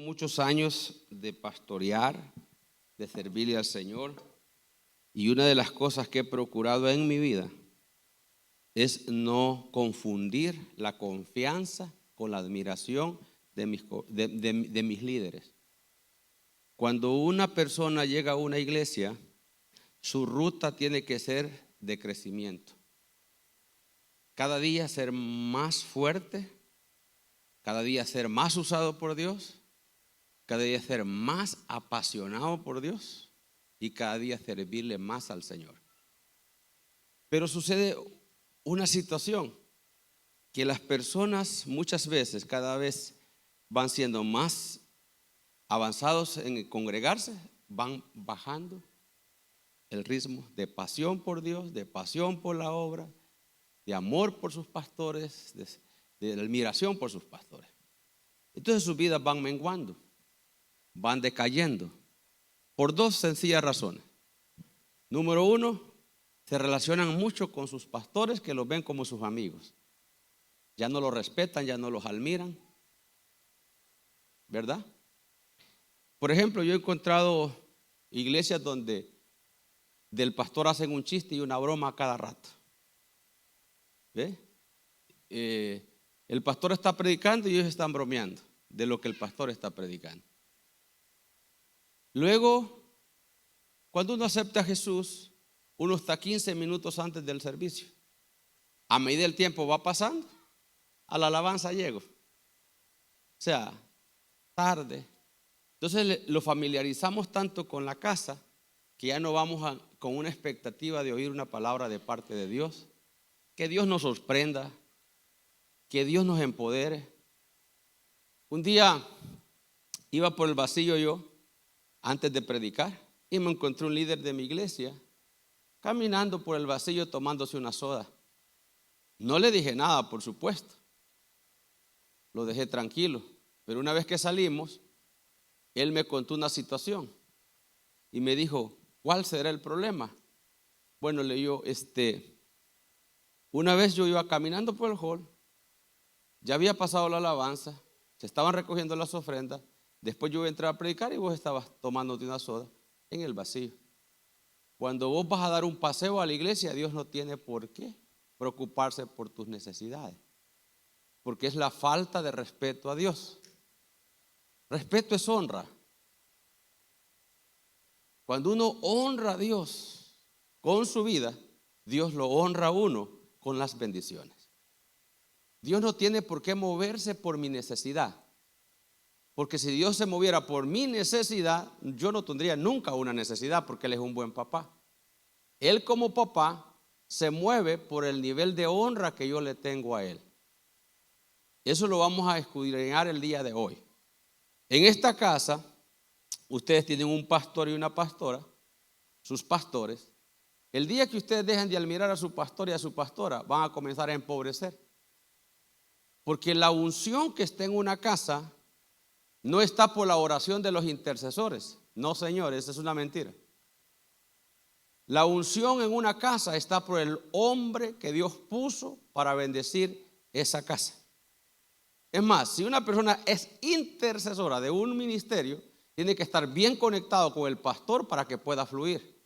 muchos años de pastorear, de servirle al Señor, y una de las cosas que he procurado en mi vida es no confundir la confianza con la admiración de mis líderes. Cuando una persona llega a una iglesia, su ruta tiene que ser de crecimiento. Cada día ser más fuerte, cada día ser más usado por Dios, cada día ser más apasionado por Dios y cada día servirle más al Señor. Pero sucede una situación que las personas muchas veces, cada vez van siendo más avanzados en congregarse, van bajando el ritmo de pasión por Dios, de pasión por la obra, de amor por sus pastores, de admiración por sus pastores. Entonces sus vidas van menguando, van decayendo por dos sencillas razones. Número uno, se relacionan mucho con sus pastores que los ven como sus amigos. Ya no los respetan, ya no los admiran, ¿verdad? Por ejemplo, yo he encontrado iglesias donde del pastor hacen un chiste y una broma a cada rato. ¿Ve? El pastor está predicando y ellos están bromeando de lo que el pastor está predicando. Luego, cuando uno acepta a Jesús, uno está 15 minutos antes del servicio. A medida el tiempo va pasando, a la alabanza llego. O sea, tarde. Entonces lo familiarizamos tanto con la casa que ya no vamos con una expectativa de oír una palabra de parte de Dios. Que Dios nos sorprenda, que Dios nos empodere. Un día iba por el pasillo yo, antes de predicar, y me encontré un líder de mi iglesia caminando por el pasillo tomándose una soda. No le dije nada, por supuesto. Lo dejé tranquilo. Pero una vez que salimos, él me contó una situación y me dijo, ¿cuál será el problema? Bueno, le digo, una vez yo iba caminando por el hall, ya había pasado la alabanza, se estaban recogiendo las ofrendas, después yo entré a predicar y vos estabas tomándote una soda en el vacío. Cuando vos vas a dar un paseo a la iglesia, Dios no tiene por qué preocuparse por tus necesidades, porque es la falta de respeto a Dios. Respeto es honra. Cuando uno honra a Dios con su vida, Dios lo honra a uno con las bendiciones. Dios no tiene por qué moverse por mi necesidad, porque si Dios se moviera por mi necesidad, yo no tendría nunca una necesidad, porque Él es un buen papá. Él como papá se mueve por el nivel de honra que yo le tengo a Él. Eso lo vamos a escudriñar el día de hoy. En esta casa, ustedes tienen un pastor y una pastora, sus pastores. El día que ustedes dejen de admirar a su pastor y a su pastora, van a comenzar a empobrecer. Porque la unción que está en una casa no está por la oración de los intercesores. No, señores, esa es una mentira. La unción en una casa está por el hombre que Dios puso para bendecir esa casa. Es más, si una persona es intercesora de un ministerio, tiene que estar bien conectado con el pastor para que pueda fluir.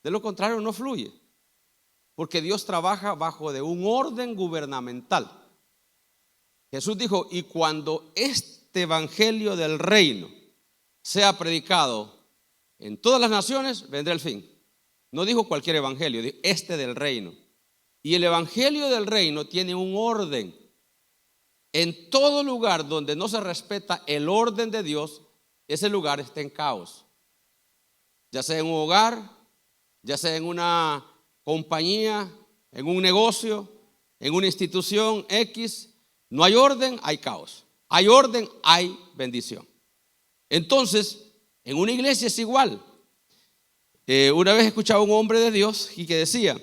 De lo contrario, no fluye. Porque Dios trabaja bajo de un orden gubernamental. Jesús dijo, y cuando este evangelio del reino sea predicado en todas las naciones, vendrá el fin. No dijo cualquier evangelio, dijo este del reino. Y el evangelio del reino tiene un orden. En todo lugar donde no se respeta el orden de Dios, ese lugar está en caos. Ya sea en un hogar, ya sea en una compañía, en un negocio, en una institución X, no hay orden, hay caos. Hay orden, hay bendición. Entonces, en una iglesia es igual. Una vez escuchaba a un hombre de Dios y que decía,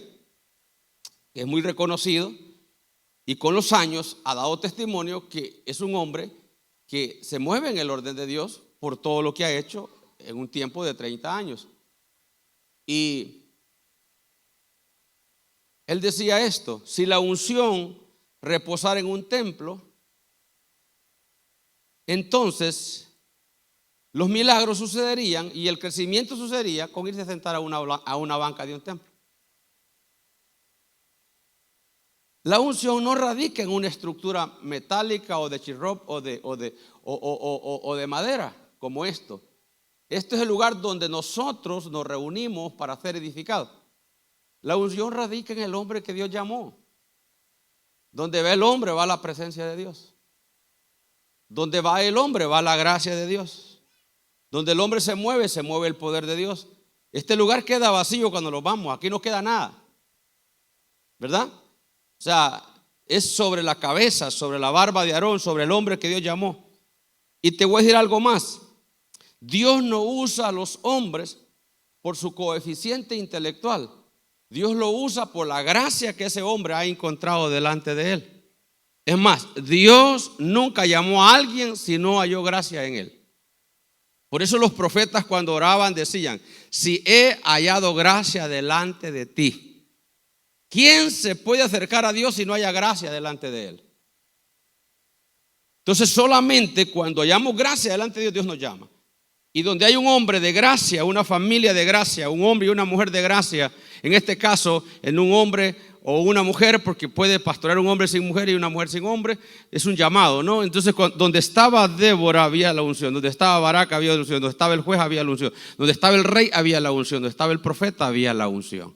que es muy reconocido y con los años ha dado testimonio que es un hombre que se mueve en el orden de Dios por todo lo que ha hecho en un tiempo de 30 años. Y él decía esto, si la unción reposara en un templo, entonces los milagros sucederían y el crecimiento sucedería con irse a sentar a una banca de un templo. La unción no radica en una estructura metálica o de chirrop o de madera como esto. Esto es el lugar donde nosotros nos reunimos para ser edificados. La unción radica en el hombre que Dios llamó. Donde va el hombre va la presencia de Dios. Donde va el hombre va la gracia de Dios. Donde el hombre se mueve el poder de Dios. Este lugar queda vacío cuando nos vamos. Aquí no queda nada, ¿verdad? O sea, es sobre la cabeza, sobre la barba de Aarón, sobre el hombre que Dios llamó. Y te voy a decir algo más. Dios no usa a los hombres por su coeficiente intelectual. Dios lo usa por la gracia que ese hombre ha encontrado delante de él. Es más, Dios nunca llamó a alguien si no halló gracia en él. Por eso los profetas cuando oraban decían: si he hallado gracia delante de ti. ¿Quién se puede acercar a Dios si no haya gracia delante de él? Entonces solamente cuando hallamos gracia delante de Dios, Dios nos llama. Y donde hay un hombre de gracia, una familia de gracia, un hombre y una mujer de gracia, en este caso en un hombre o una mujer, porque puede pastorear un hombre sin mujer y una mujer sin hombre, es un llamado, ¿no? Entonces donde estaba Débora había la unción, donde estaba Barak había la unción, donde estaba el juez había la unción, donde estaba el rey había la unción, donde estaba el profeta había la unción.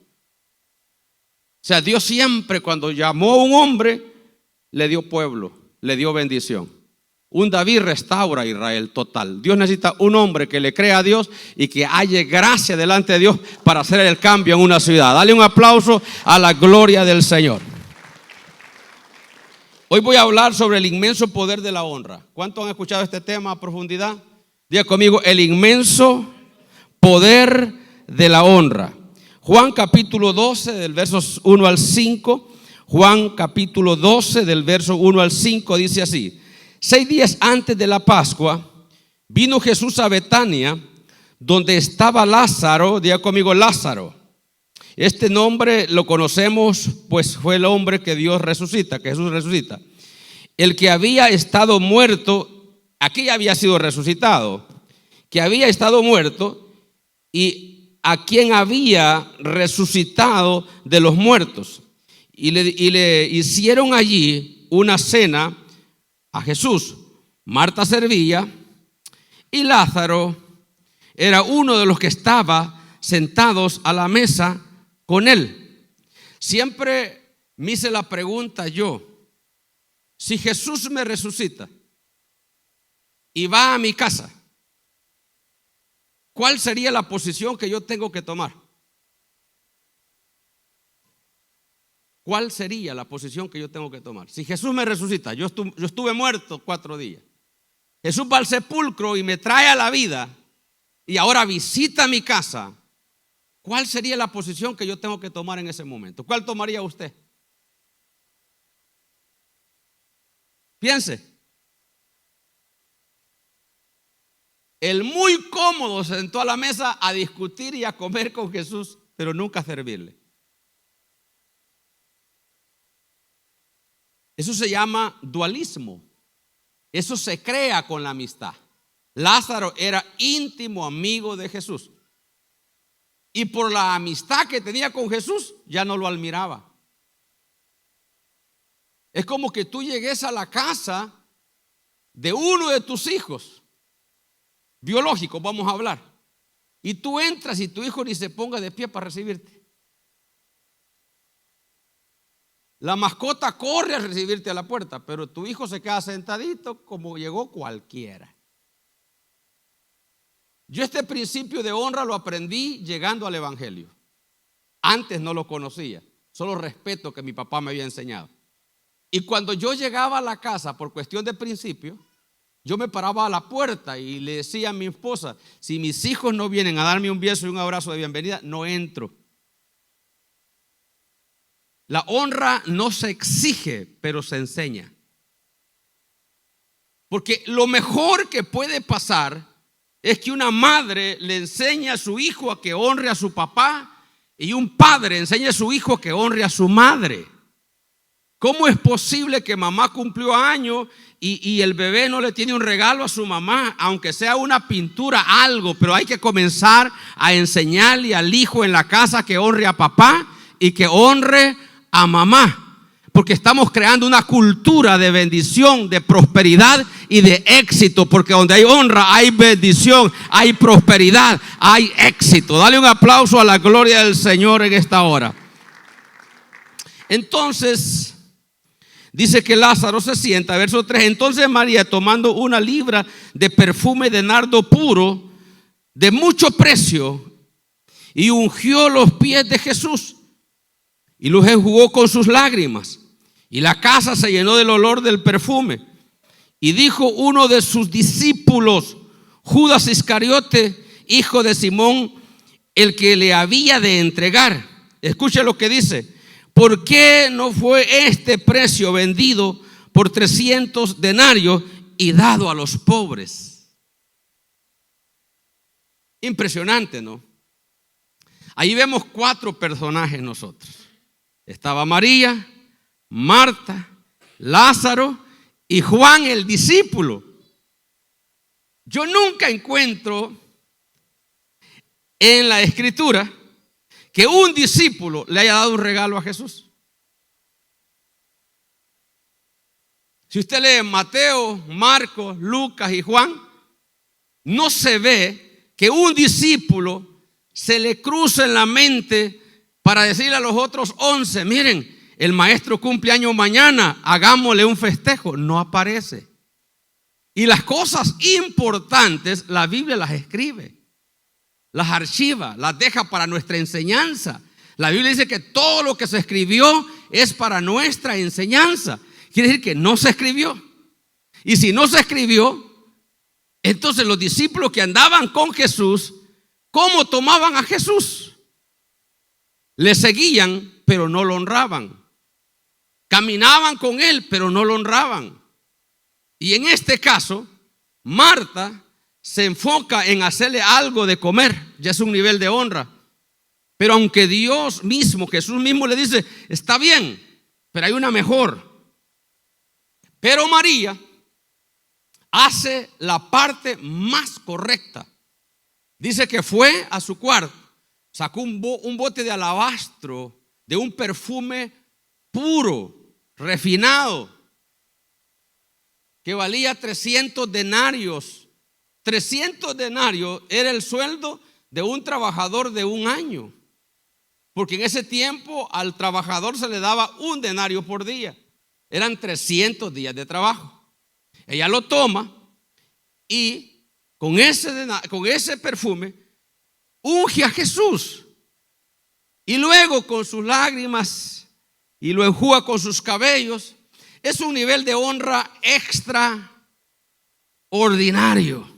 O sea, Dios siempre cuando llamó a un hombre le dio pueblo, le dio bendición. Un David restaura a Israel total. Dios necesita un hombre que le crea a Dios y que halle gracia delante de Dios para hacer el cambio en una ciudad. Dale un aplauso a la gloria del Señor. Hoy voy a hablar sobre el inmenso poder de la honra. ¿Cuántos han escuchado este tema a profundidad? Diga conmigo: el inmenso poder de la honra. Juan capítulo 12 del versos 1 al 5. Juan capítulo 12 del verso 1 al 5 dice así: 6 días antes de la Pascua vino Jesús a Betania, donde estaba Lázaro. Diga conmigo: Lázaro. Este nombre lo conocemos, pues fue el hombre que Dios resucita, que Jesús resucita. El que había estado muerto, aquí había sido resucitado, que había estado muerto y a quien había resucitado de los muertos. Y le hicieron allí una cena a Jesús. Marta servía y Lázaro era uno de los que estaba sentados a la mesa con él. Siempre me hice la pregunta yo: si Jesús me resucita y va a mi casa, ¿cuál sería la posición que yo tengo que tomar? ¿Cuál sería la posición que yo tengo que tomar? Si Jesús me resucita, yo estuve muerto 4 días. Jesús va al sepulcro y me trae a la vida y ahora visita mi casa. ¿Cuál sería la posición que yo tengo que tomar en ese momento? ¿Cuál tomaría usted? Piense. El muy cómodo se sentó a la mesa a discutir y a comer con Jesús, pero nunca a servirle. Eso se llama dualismo. Eso se crea con la amistad. Lázaro era íntimo amigo de Jesús. Y por la amistad que tenía con Jesús, ya no lo admiraba. Es como que tú llegues a la casa de uno de tus hijos biológicos, vamos a hablar, y tú entras y tu hijo ni se ponga de pie para recibirte. La mascota corre a recibirte a la puerta, pero tu hijo se queda sentadito como llegó cualquiera. Yo este principio de honra lo aprendí llegando al evangelio. Antes no lo conocía, solo respeto que mi papá me había enseñado. Y cuando yo llegaba a la casa por cuestión de principio, yo me paraba a la puerta y le decía a mi esposa: si mis hijos no vienen a darme un beso y un abrazo de bienvenida, no entro. La honra no se exige, pero se enseña. Porque lo mejor que puede pasar es que una madre le enseñe a su hijo a que honre a su papá y un padre enseñe a su hijo a que honre a su madre. ¿Cómo es posible que mamá cumplió años y el bebé no le tiene un regalo a su mamá, aunque sea una pintura, algo, pero hay que comenzar a enseñarle al hijo en la casa que honre a papá y que honre a mamá. Porque estamos creando una cultura de bendición, de prosperidad y de éxito. Porque donde hay honra, hay bendición, hay prosperidad, hay éxito. Dale un aplauso a la gloria del Señor en esta hora. Entonces, dice que Lázaro se sienta, verso 3. Entonces María, tomando una libra de perfume de nardo puro, de mucho precio, y ungió los pies de Jesús, y los enjugó con sus lágrimas. Y la casa se llenó del olor del perfume. Y dijo uno de sus discípulos, Judas Iscariote, hijo de Simón, el que le había de entregar. Escuche lo que dice: ¿por qué no fue este precio vendido por 300 denarios y dado a los pobres? Impresionante, ¿no? Ahí vemos 4 personajes nosotros. Estaba María, Marta, Lázaro y Juan el discípulo. Yo nunca encuentro en la escritura que un discípulo le haya dado un regalo a Jesús. Si usted lee Mateo, Marcos, Lucas y Juan, no se ve que un discípulo se le cruce en la mente para decirle a los otros 11, miren, el maestro cumple año mañana, hagámosle un festejo. No aparece. Y las cosas importantes la Biblia las escribe, las archiva, las deja para nuestra enseñanza. La Biblia dice que todo lo que se escribió es para nuestra enseñanza. Quiere decir que no se escribió. Y si no se escribió, entonces los discípulos que andaban con Jesús, ¿cómo tomaban a Jesús? Le seguían, pero no lo honraban. Caminaban con él, pero no lo honraban. Y en este caso, Marta se enfoca en hacerle algo de comer. Ya es un nivel de honra. Pero aunque Dios mismo, Jesús mismo le dice, está bien, pero hay una mejor. Pero María hace la parte más correcta. Dice que fue a su cuarto, sacó un bote de alabastro, de un perfume puro, refinado, que valía 300 denarios. 300 denarios era el sueldo de un trabajador de un año, porque en ese tiempo al trabajador se le daba un denario por día. Eran 300 días de trabajo. Ella lo toma y con ese perfume unge a Jesús, y luego con sus lágrimas y lo enjuga con sus cabellos. Es un nivel de honra extraordinario.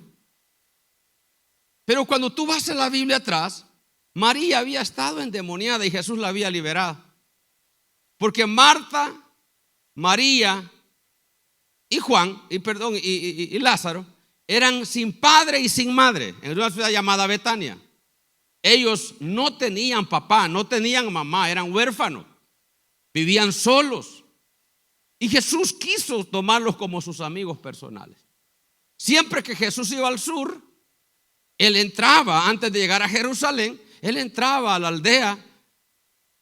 Pero cuando tú vas en la Biblia atrás, María había estado endemoniada y Jesús la había liberado. Porque Marta, María y Juan, y Lázaro eran sin padre y sin madre en una ciudad llamada Betania. Ellos no tenían papá, no tenían mamá, eran huérfanos, vivían solos. Y Jesús quiso tomarlos como sus amigos personales. Siempre que Jesús iba al sur, él entraba, antes de llegar a Jerusalén, él entraba a la aldea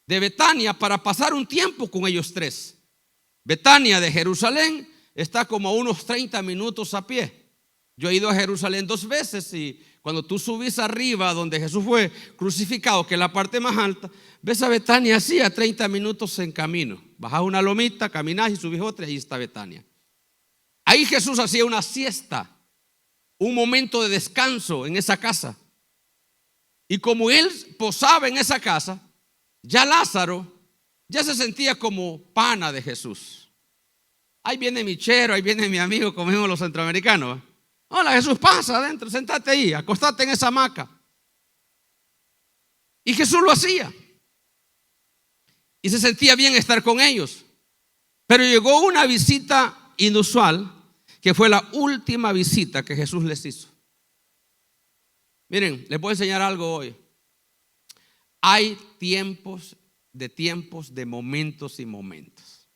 de Betania para pasar un tiempo con ellos tres. Betania de Jerusalén está como a unos 30 minutos a pie. Yo he ido a Jerusalén 2 veces y cuando tú subís arriba donde Jesús fue crucificado, que es la parte más alta, ves a Betania así a 30 minutos en camino. Bajás una lomita, caminás y subís otra y ahí está Betania. Ahí Jesús hacía una siesta, un momento de descanso en esa casa. Y como él posaba en esa casa, ya Lázaro ya se sentía como pana de Jesús. Ahí viene mi chero, ahí viene mi amigo, como decimos los centroamericanos. Hola Jesús, pasa adentro, sentate ahí, acostate en esa hamaca. Y Jesús lo hacía. Y se sentía bien estar con ellos. Pero llegó una visita inusual, que fue la última visita que Jesús les hizo. Miren, les voy a enseñar algo hoy. Hay tiempos, de momentos y momentos.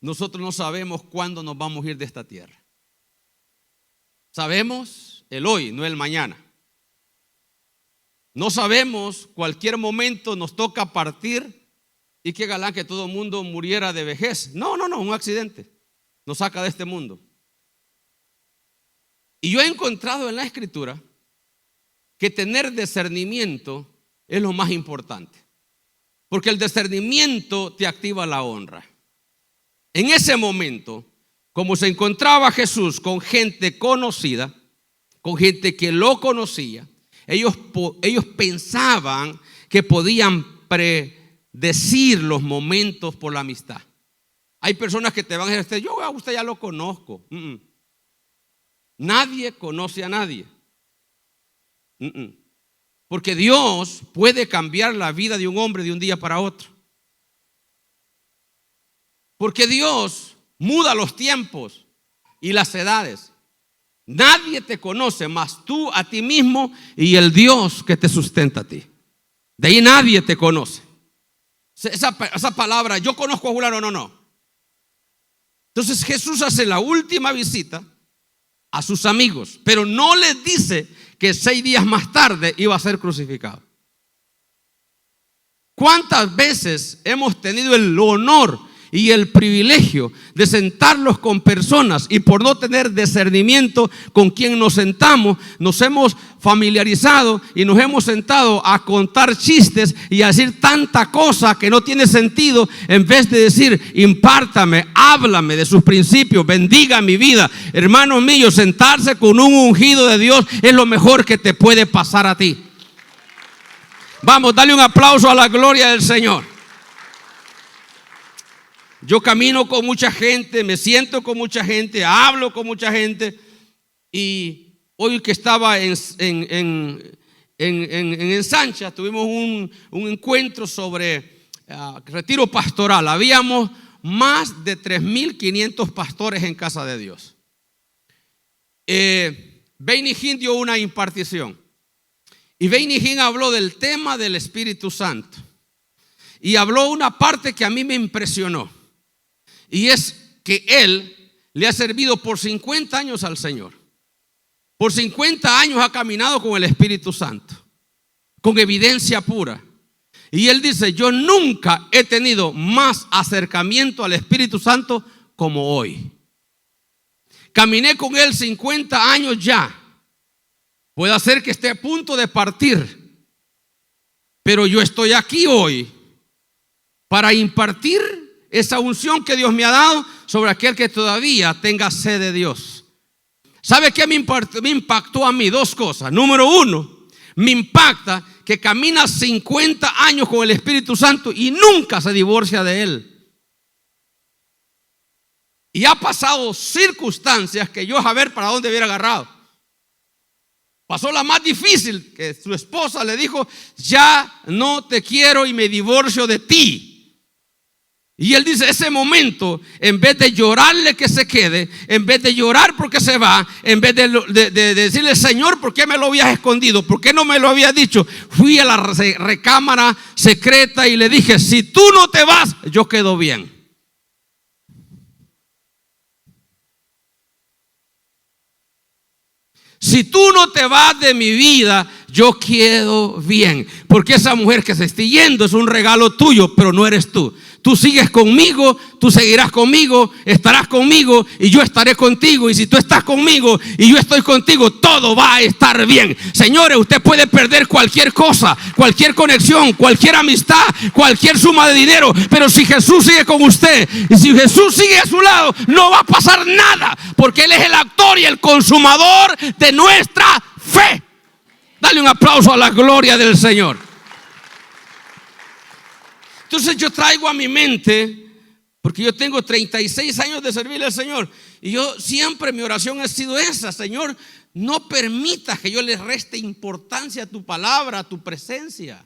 nosotros no sabemos cuándo nos vamos a ir de esta tierra. Sabemos el hoy, no el mañana. No sabemos, cualquier momento nos toca partir, y qué galán que todo el mundo muriera de vejez. No, un accidente nos saca de este mundo. Y yo he encontrado en la Escritura que tener discernimiento es lo más importante, porque el discernimiento te activa la honra. En ese momento, como se encontraba Jesús con gente conocida, con gente que lo conocía, ellos pensaban que podían predecir los momentos por la amistad. Hay personas que te van a decir, yo a usted ya lo conozco. Nadie conoce a nadie. Porque Dios puede cambiar la vida de un hombre de un día para otro. Porque Dios muda los tiempos y las edades. Nadie te conoce más tú a ti mismo y el Dios que te sustenta a ti. De ahí nadie te conoce. Esa palabra, yo conozco a fulano, no. Entonces Jesús hace la última visita a sus amigos, pero no les dice que 6 días más tarde iba a ser crucificado. ¿Cuántas veces hemos tenido el honor y el privilegio de sentarnos con personas y por no tener discernimiento con quien nos sentamos, nos hemos familiarizado y nos hemos sentado a contar chistes y a decir tanta cosa que no tiene sentido, en vez de decir, impártame, háblame de sus principios, bendiga mi vida? Hermanos míos, sentarse con un ungido de Dios es lo mejor que te puede pasar a ti. Vamos, dale un aplauso a la gloria del Señor. Yo camino con mucha gente, me siento con mucha gente, hablo con mucha gente. Y hoy que estaba en Ensancha, tuvimos un encuentro sobre retiro pastoral. Habíamos más de 3,500 pastores en Casa de Dios. Benny Hinn dio una impartición. Y Benny Hinn habló del tema del Espíritu Santo. Y habló una parte que a mí me impresionó. Y es que él le ha servido por 50 años al Señor. Por 50 años ha caminado con el Espíritu Santo, con evidencia pura. Y él dice, yo nunca he tenido más acercamiento al Espíritu Santo como hoy. Caminé con él 50 años ya. Puede ser que esté a punto de partir, pero yo estoy aquí hoy para impartir esa unción que Dios me ha dado sobre aquel que todavía tenga sed de Dios. ¿Sabe qué me impactó a mí? 2 cosas. Número 1, me impacta que camina 50 años con el Espíritu Santo y nunca se divorcia de él. Y ha pasado circunstancias que yo a ver para dónde hubiera agarrado. Pasó la más difícil, que su esposa le dijo, ya no te quiero y me divorcio de ti. Y él dice, ese momento, en vez de llorarle que se quede, en vez de llorar porque se va, en vez de decirle, Señor, ¿por qué me lo habías escondido? ¿Por qué no me lo habías dicho? Fui a la recámara secreta y le dije, si tú no te vas, yo quedo bien. Si tú no te vas de mi vida, yo quedo bien. Porque esa mujer que se está yendo es un regalo tuyo, pero no eres tú. Tú sigues conmigo, tú seguirás conmigo, estarás conmigo y yo estaré contigo. Y si tú estás conmigo y yo estoy contigo, todo va a estar bien. Señores, usted puede perder cualquier cosa, cualquier conexión, cualquier amistad, cualquier suma de dinero, pero si Jesús sigue con usted y si Jesús sigue a su lado, no va a pasar nada, porque Él es el autor y el consumador de nuestra fe. Dale un aplauso a la gloria del Señor. Entonces yo traigo a mi mente, porque yo tengo 36 años de servirle al Señor, y yo siempre, mi oración ha sido esa: Señor, no permitas que yo le reste importancia a tu palabra, a tu presencia,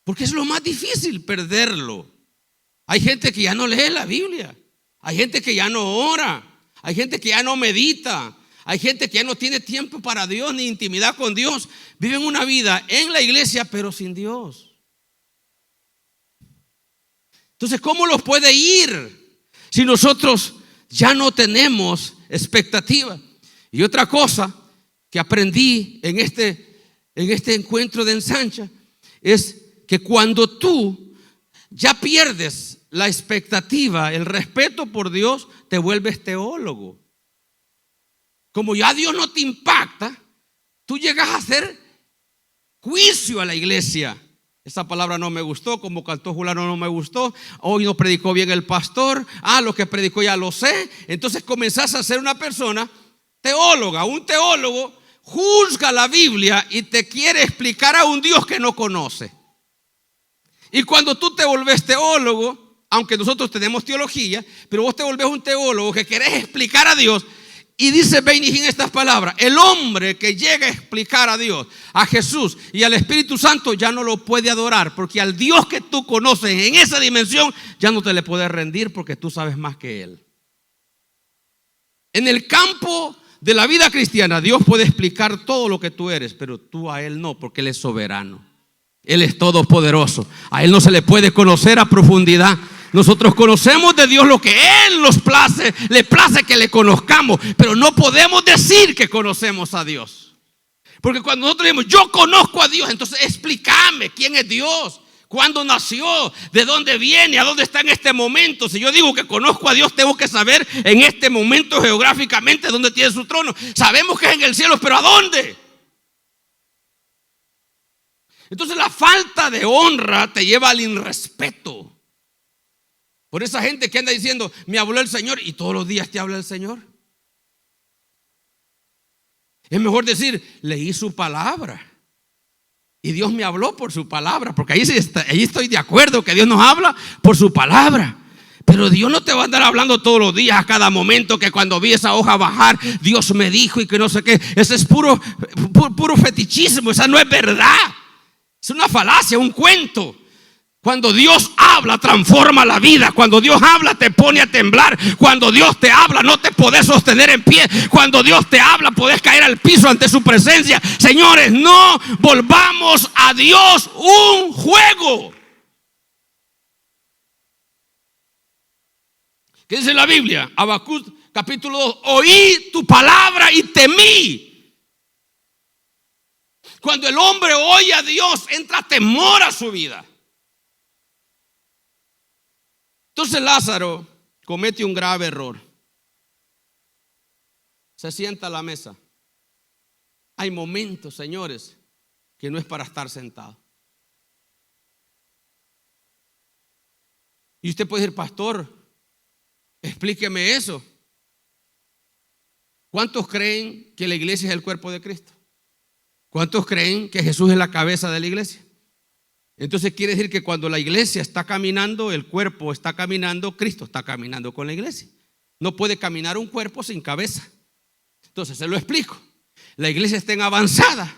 porque es lo más difícil, perderlo. Hay gente que ya no lee la Biblia, hay gente que ya no ora, hay gente que ya no medita, hay gente que ya no tiene tiempo para Dios ni intimidad con Dios. Viven una vida en la iglesia pero sin Dios. Entonces, ¿cómo los puede ir? si nosotros ya no tenemos expectativa? Y otra cosa que aprendí en este encuentro de ensancha es que cuando tú ya pierdes la expectativa, el respeto por Dios, te vuelves teólogo. Como ya Dios no te impacta, tú llegas a hacer juicio a la iglesia. Esa palabra no me gustó, como cantó Julano no me gustó, hoy no predicó bien el pastor, lo que predicó ya lo sé. Entonces comenzás a ser una persona teóloga. Un teólogo juzga la Biblia y te quiere explicar a un Dios que no conoce. Y cuando tú te volvés teólogo, aunque nosotros tenemos teología, pero vos te volvés un teólogo que querés explicar a Dios. Y dice Benihín estas palabras: el hombre que llega a explicar a Dios, a Jesús y al Espíritu Santo ya no lo puede adorar, porque al Dios que tú conoces en esa dimensión ya no te le puedes rendir, porque tú sabes más que Él. En el campo de la vida cristiana, Dios puede explicar todo lo que tú eres, pero tú a Él no, porque Él es soberano. Él es todopoderoso. A Él no se le puede conocer a profundidad. Nosotros conocemos de Dios lo que Él le place que le conozcamos, pero no podemos decir que conocemos a Dios. Porque cuando nosotros decimos yo conozco a Dios, entonces explícame quién es Dios, cuándo nació, de dónde viene, a dónde está en este momento. Si yo digo que conozco a Dios, tengo que saber en este momento geográficamente dónde tiene su trono. Sabemos que es en el cielo, pero ¿a dónde? Entonces la falta de honra te lleva al irrespeto. Por esa gente que anda diciendo me habló el Señor, y todos los días te habla el Señor. Es mejor decir leí su palabra y Dios me habló por su palabra, porque ahí estoy de acuerdo que Dios nos habla por su palabra. Pero Dios no te va a andar hablando todos los días, a cada momento, que cuando vi esa hoja bajar Dios me dijo y que no sé qué. Ese es puro fetichismo. Esa no es verdad. Es una falacia, un cuento. Cuando Dios habla, transforma la vida. Cuando Dios habla, te pone a temblar. Cuando Dios te habla, no te podés sostener en pie. Cuando Dios te habla, podés caer al piso ante su presencia. Señores, no volvamos a Dios un juego. ¿Qué dice la Biblia? Habacuc capítulo 2. Oí tu palabra y temí. Cuando el hombre oye a Dios, entra temor a su vida. Entonces Lázaro comete un grave error. Se sienta a la mesa. Hay momentos, señores, que no es para estar sentado. Y usted puede decir, pastor, explíqueme eso. ¿Cuántos creen que la iglesia es el cuerpo de Cristo? ¿Cuántos creen que Jesús es la cabeza de la iglesia? Entonces quiere decir que cuando la iglesia está caminando, el cuerpo está caminando, Cristo está caminando con la iglesia. No puede caminar un cuerpo sin cabeza. Entonces se lo explico. La iglesia está en avanzada.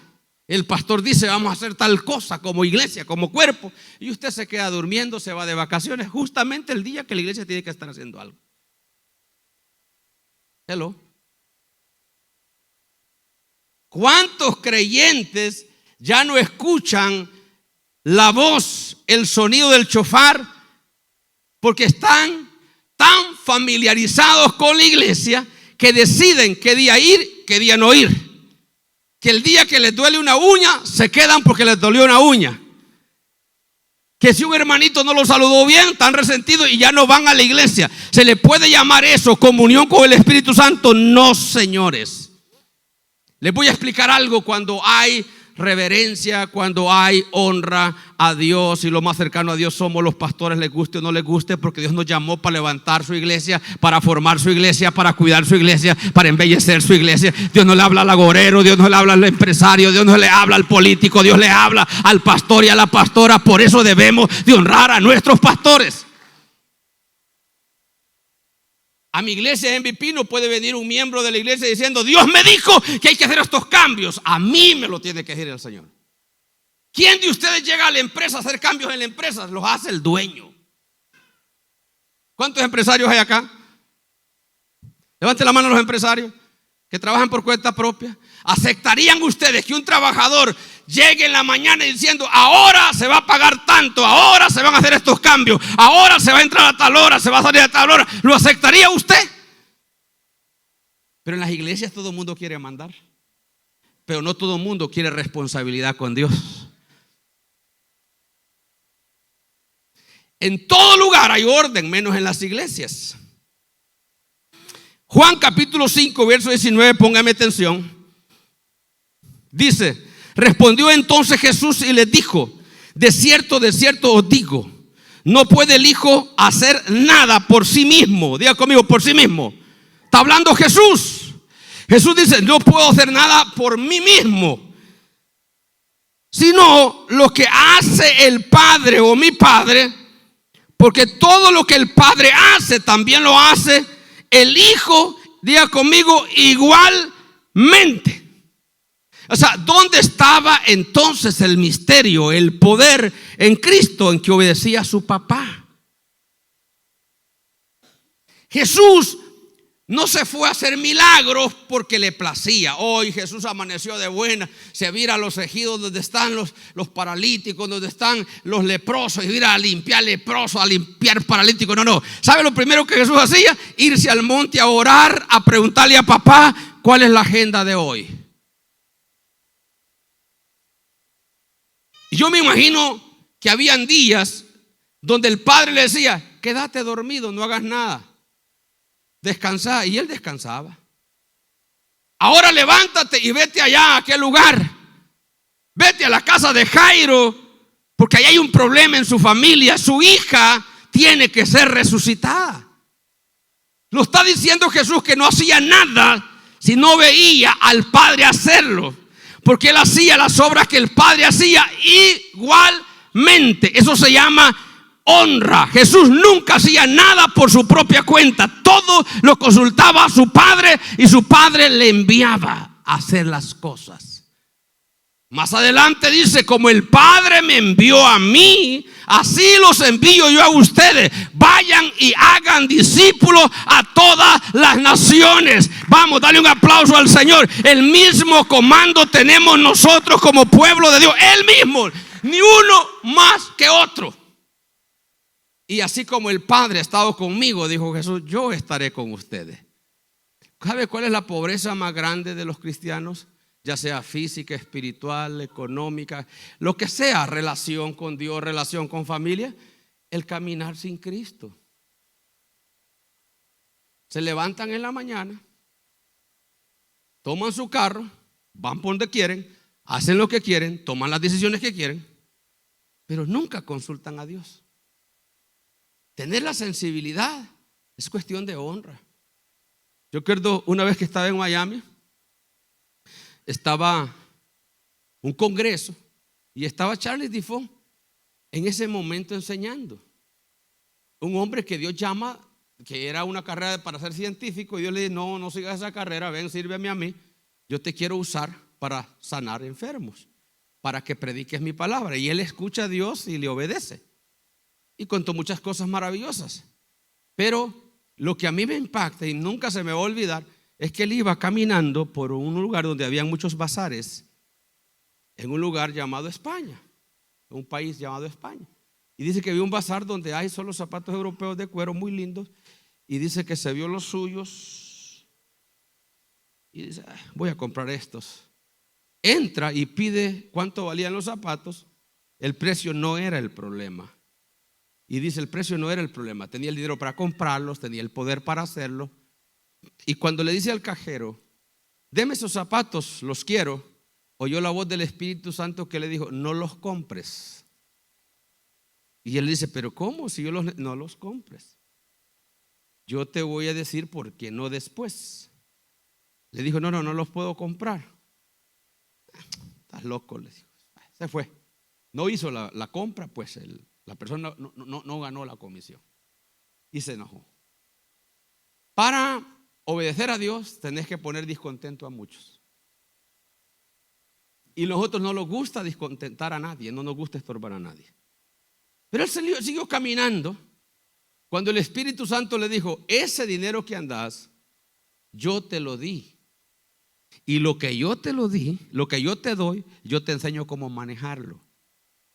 El pastor dice vamos a hacer tal cosa como iglesia, como cuerpo, y usted se queda durmiendo, se va de vacaciones justamente el día que la iglesia tiene que estar haciendo algo. Hello. ¿Cuántos creyentes ya no escuchan la voz, el sonido del shofar, porque están tan familiarizados con la iglesia que deciden qué día ir, qué día no ir? Que el día que les duele una uña, se quedan porque les dolió una uña. Que si un hermanito no lo saludó bien, están resentidos y ya no van a la iglesia. ¿Se le puede llamar eso comunión con el Espíritu Santo? No, señores. Les voy a explicar algo. Cuando hay reverencia, cuando hay honra a Dios, y lo más cercano a Dios somos los pastores, les guste o no les guste, porque Dios nos llamó para levantar su iglesia, para formar su iglesia, para cuidar su iglesia, para embellecer su iglesia. Dios no le habla al agorero, Dios no le habla al empresario, Dios no le habla al político, Dios le habla al pastor y a la pastora. Por eso debemos de honrar a nuestros pastores. A mi iglesia MVP no puede venir un miembro de la iglesia diciendo Dios me dijo que hay que hacer estos cambios. A mí me lo tiene que decir el Señor. ¿Quién de ustedes llega a la empresa a hacer cambios en la empresa? Los hace el dueño. ¿Cuántos empresarios hay acá? Levanten la mano los empresarios que trabajan por cuenta propia. ¿Aceptarían ustedes que un trabajador llegue en la mañana diciendo: ahora se va a pagar tanto, ahora se van a hacer estos cambios, ahora se va a entrar a tal hora, se va a salir a tal hora? ¿Lo aceptaría usted? Pero en las iglesias todo el mundo quiere mandar, pero no todo el mundo quiere responsabilidad con Dios. En todo lugar hay orden, menos en las iglesias. Juan capítulo 5, verso 19, póngame atención. Dice: respondió entonces Jesús y les dijo: de cierto os digo, no puede el Hijo hacer nada por sí mismo. Diga conmigo: por sí mismo. Está hablando Jesús. Jesús dice: no puedo hacer nada por mí mismo, sino lo que hace el Padre o mi Padre, porque todo lo que el Padre hace, también lo hace el Hijo. Diga conmigo: igualmente. O sea, ¿dónde estaba entonces el misterio, el poder en Cristo? En que obedecía a su papá. Jesús no se fue a hacer milagros porque le placía. Hoy Jesús amaneció de buena, se vira a los ejidos donde están los paralíticos, donde están los leprosos, y vira a limpiar leprosos, a limpiar paralíticos. No. ¿Sabe lo primero que Jesús hacía? Irse al monte a orar, a preguntarle a papá: ¿cuál es la agenda de hoy? Y yo me imagino que habían días donde el padre le decía: quédate dormido, no hagas nada, descansa. Y él descansaba. Ahora levántate y vete allá a aquel lugar, vete a la casa de Jairo, porque ahí hay un problema en su familia. Su hija tiene que ser resucitada. Lo está diciendo Jesús, que no hacía nada si no veía al Padre hacerlo, porque él hacía las obras que el Padre hacía igualmente. Eso se llama honra. Jesús nunca hacía nada por su propia cuenta. Todo lo consultaba a su Padre y su Padre le enviaba a hacer las cosas. Más adelante dice: como el Padre me envió a mí, así los envío yo a ustedes. Vayan y hagan discípulos a todas las naciones. Vamos, dale un aplauso al Señor. El mismo comando tenemos nosotros como pueblo de Dios. El mismo, ni uno más que otro. Y así como el Padre ha estado conmigo, dijo Jesús, yo estaré con ustedes. ¿Sabe cuál es la pobreza más grande de los cristianos? Ya sea física, espiritual, económica, lo que sea, relación con Dios, relación con familia. El caminar sin Cristo. Se levantan en la mañana, toman su carro, van por donde quieren, hacen lo que quieren, toman las decisiones que quieren, pero nunca consultan a Dios. Tener la sensibilidad es cuestión de honra. Yo recuerdo una vez que estaba en Miami, estaba un congreso y estaba Charles Difon en ese momento enseñando. Un hombre que Dios llama, que era una carrera para ser científico, y Dios le dice: no sigas esa carrera, ven, sírveme a mí. Yo te quiero usar para sanar enfermos, para que prediques mi palabra. Y él escucha a Dios y le obedece. Y contó muchas cosas maravillosas. Pero lo que a mí me impacta y nunca se me va a olvidar es que él iba caminando por un lugar donde había muchos bazares, en un lugar llamado España, un país llamado España. Y dice que vio un bazar donde hay solo zapatos europeos de cuero muy lindos. Y dice que se vio los suyos y dice: voy a comprar estos. Entra y pide cuánto valían los zapatos. El precio no era el problema. Y dice: el precio no era el problema. Tenía el dinero para comprarlos, tenía el poder para hacerlo. Y cuando le dice al cajero: deme esos zapatos, los quiero, oyó la voz del Espíritu Santo que le dijo: no los compres. Y él dice: pero ¿cómo? Si yo no los compres. Yo te voy a decir por qué no después. Le dijo: no los puedo comprar. Estás loco, le dijo. Se fue. No hizo la compra, pues la persona no ganó la comisión y se enojó. Para obedecer a Dios tenés que poner discontento a muchos. Y nosotros no nos gusta discontentar a nadie, no nos gusta estorbar a nadie. Pero él siguió caminando cuando el Espíritu Santo le dijo: ese dinero que andas, yo te lo di. Y lo que yo te lo di, lo que yo te doy, yo te enseño cómo manejarlo.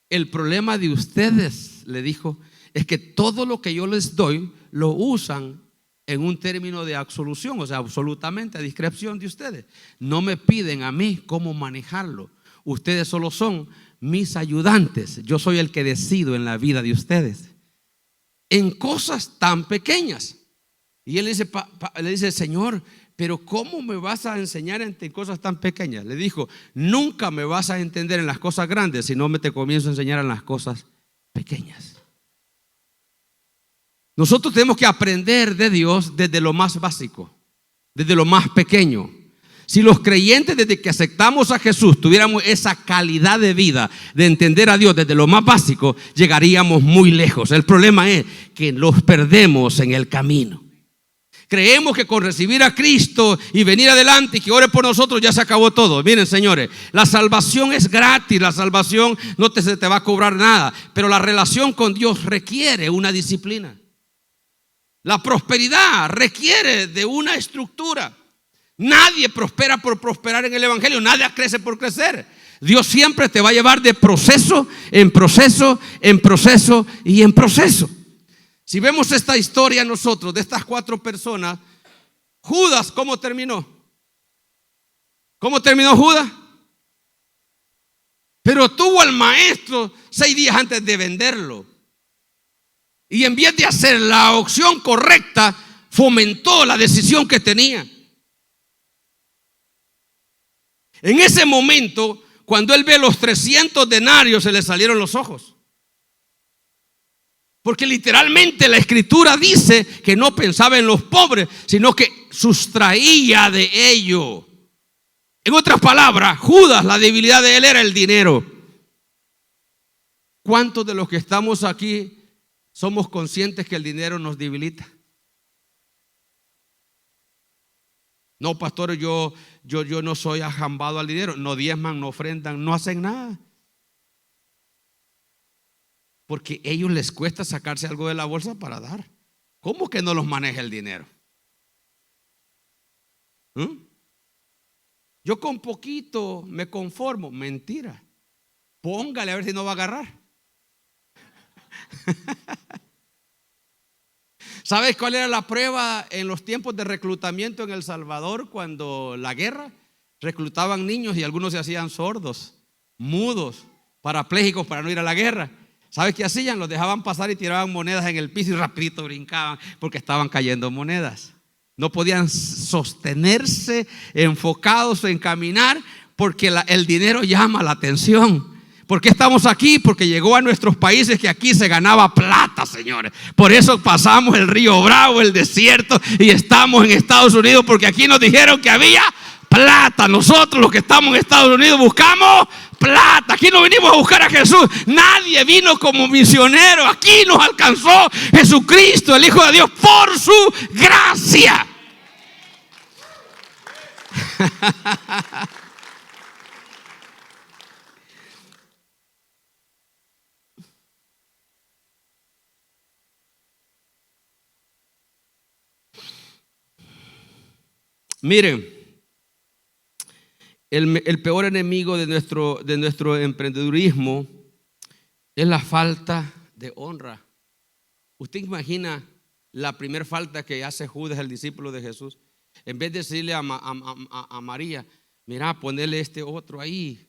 El problema de ustedes, le dijo, es que todo lo que yo les doy lo usan en un término de absolución, o sea, absolutamente a discreción de ustedes. No me piden a mí cómo manejarlo. Ustedes solo son mis ayudantes. Yo soy el que decido en la vida de ustedes en cosas tan pequeñas. Y él le dice, Señor, pero ¿cómo me vas a enseñar en cosas tan pequeñas? Le dijo, nunca me vas a entender en las cosas grandes si no me te comienzo a enseñar en las cosas pequeñas. Nosotros tenemos que aprender de Dios desde lo más básico, desde lo más pequeño. Si los creyentes desde que aceptamos a Jesús tuviéramos esa calidad de vida de entender a Dios desde lo más básico, llegaríamos muy lejos. El problema es que los perdemos en el camino. Creemos que con recibir a Cristo y venir adelante y que ore por nosotros ya se acabó todo. Miren, señores, la salvación es gratis, la salvación no se te va a cobrar nada, pero la relación con Dios requiere una disciplina. La prosperidad requiere de una estructura. Nadie prospera por prosperar en el evangelio, nadie crece por crecer. Dios siempre te va a llevar de proceso en proceso, en proceso y en proceso. Si vemos esta historia nosotros, de estas 4 personas, Judas, ¿cómo terminó? ¿Cómo terminó Judas? Pero tuvo al maestro 6 días antes de venderlo. Y en vez de hacer la opción correcta, fomentó la decisión que tenía. En ese momento, cuando él ve los 300 denarios, se le salieron los ojos. Porque literalmente la escritura dice que no pensaba en los pobres, sino que sustraía de ello. En otras palabras, Judas, la debilidad de él era el dinero. ¿Cuántos de los que estamos aquí somos conscientes que el dinero nos debilita? No, pastor, yo no soy ajambado al dinero. No diezman, no ofrendan, no hacen nada. Porque a ellos les cuesta sacarse algo de la bolsa para dar. ¿Cómo que no los maneja el dinero? Yo con poquito me conformo. Mentira. Póngale a ver si no va a agarrar. ¿Sabes cuál era la prueba en los tiempos de reclutamiento en El Salvador? Cuando la guerra, reclutaban niños y algunos se hacían sordos, mudos, parapléjicos para no ir a la guerra. ¿Sabes qué hacían? Los dejaban pasar y tiraban monedas en el piso y rapidito brincaban porque estaban cayendo monedas. No podían sostenerse enfocados en caminar porque el dinero llama la atención. ¿Por qué estamos aquí? Porque llegó a nuestros países que aquí se ganaba plata, señores. Por eso pasamos el río Bravo, el desierto, y estamos en Estados Unidos porque aquí nos dijeron que había plata. Nosotros los que estamos en Estados Unidos buscamos plata. Aquí no venimos a buscar a Jesús. Nadie vino como misionero. Aquí nos alcanzó Jesucristo, el Hijo de Dios, por su gracia. Miren, el peor enemigo de nuestro emprendedurismo es la falta de honra. ¿Usted imagina la primera falta que hace Judas, el discípulo de Jesús? En vez de decirle a María, mira, ponele este otro ahí,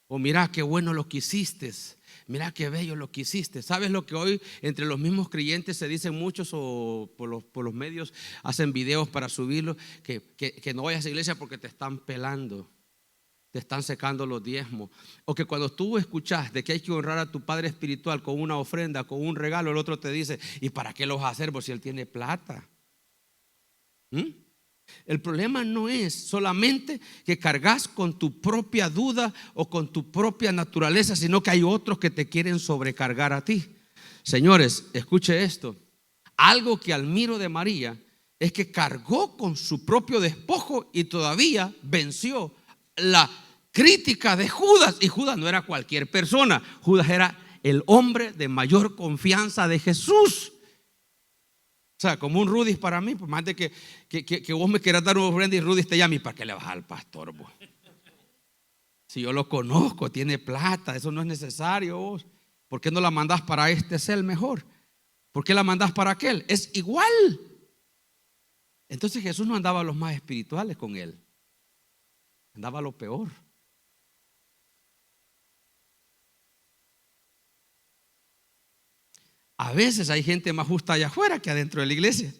o mira qué bueno lo que hiciste, mira qué bello lo que hiciste. ¿Sabes lo que hoy entre los mismos creyentes se dicen muchos, o por los medios hacen videos para subirlo? Que no vayas a la iglesia porque te están pelando, te están secando los diezmos. O que cuando tú escuchas de que hay que honrar a tu padre espiritual con una ofrenda, con un regalo, el otro te dice, ¿y para qué lo vas a hacer? Pues si él tiene plata. El problema no es solamente que cargas con tu propia duda o con tu propia naturaleza, sino que hay otros que te quieren sobrecargar a ti. Señores, escuche esto. Algo que admiro de María es que cargó con su propio despojo y todavía venció la crítica de Judas. Y Judas no era cualquier persona. Judas era el hombre de mayor confianza de Jesús. sea, como un Rudy para mí, pues más de que vos me quieras dar una ofrenda y Rudy te llame, ¿y para qué le vas al pastor vos? Si yo lo conozco, tiene plata, eso no es necesario vos. ¿Por qué no la mandás para este ser mejor? ¿Por qué la mandás para aquel? Es igual. Entonces Jesús no andaba a los más espirituales con él, andaba a lo peor. A veces hay gente más justa allá afuera que adentro de la iglesia.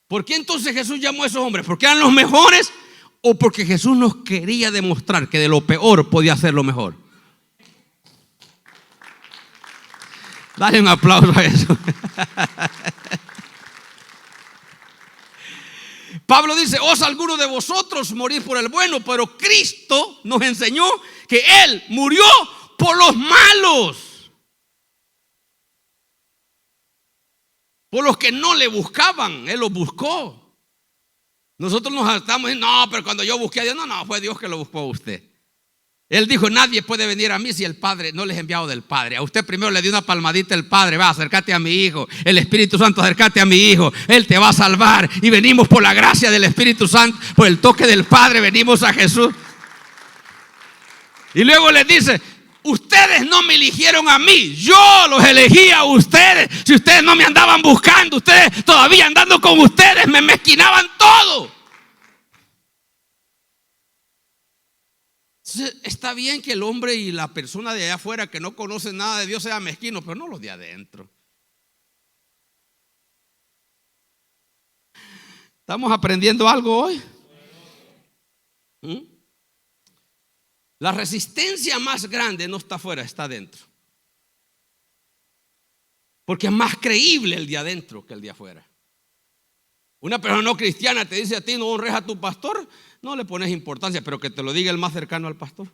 ¿Por qué entonces Jesús llamó a esos hombres? ¿Porque eran los mejores o porque Jesús nos quería demostrar que de lo peor podía hacer lo mejor? Dale un aplauso a eso. Pablo dice: ¿osa alguno de vosotros morir por el bueno? Pero Cristo nos enseñó que Él murió por los malos, por los que no le buscaban. Él los buscó. Nosotros nos estamos diciendo: no, pero cuando yo busqué a Dios, no, fue Dios que lo buscó a usted. Él dijo: nadie puede venir a mí si el Padre no les ha enviado del Padre. A usted primero le dio una palmadita el Padre: va, acércate a mi hijo. El Espíritu Santo, acércate a mi hijo, Él te va a salvar. Y venimos por la gracia del Espíritu Santo, por el toque del Padre, venimos a Jesús. Y luego les dice: ustedes no me eligieron a mí, yo los elegí a ustedes. Si ustedes no me andaban buscando, ustedes todavía andando con ustedes me mezquinaban todo. Está bien que el hombre y la persona de allá afuera que no conoce nada de Dios sea mezquino, pero no los de adentro. ¿Estamos aprendiendo algo hoy? La resistencia más grande no está afuera, está adentro. Porque es más creíble el de adentro que el de afuera. Una persona no cristiana te dice a ti: no honres a tu pastor, no le pones importancia, pero que te lo diga el más cercano al pastor.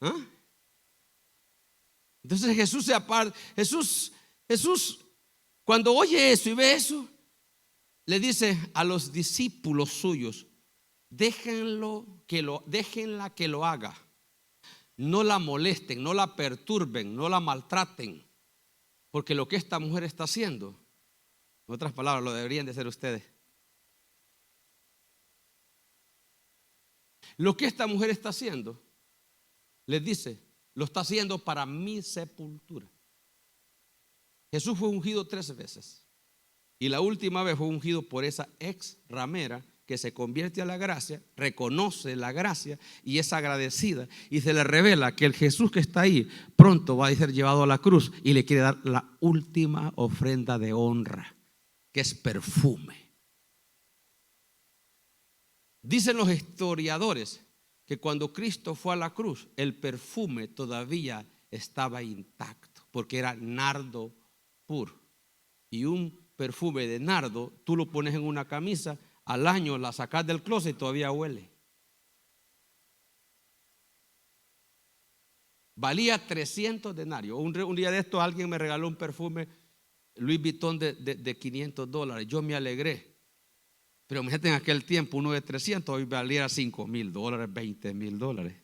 ¿Ah? Entonces Jesús se aparta. Jesús cuando oye eso y ve eso, le dice a los discípulos suyos: déjenla que lo haga. No la molesten, no la perturben, no la maltraten, porque lo que esta mujer está haciendo, en otras palabras, lo deberían de hacer ustedes. Lo que esta mujer está haciendo, les dice, lo está haciendo para mi sepultura. Jesús fue ungido 3 veces. Y la última vez fue ungido por esa ex ramera que se convierte a la gracia, reconoce la gracia y es agradecida. Y se le revela que el Jesús que está ahí pronto va a ser llevado a la cruz y le quiere dar la última ofrenda de honra, que es perfume. Dicen los historiadores que cuando Cristo fue a la cruz, el perfume todavía estaba intacto, porque era nardo puro. Y un perfume de nardo, tú lo pones en una camisa, al año la sacas del closet y todavía huele. Valía 300 denarios. Un día de esto alguien me regaló un perfume Louis Vuitton de $500. Yo me alegré. Pero imagínate, en aquel tiempo uno de 300 hoy valiera $5,000, $20,000.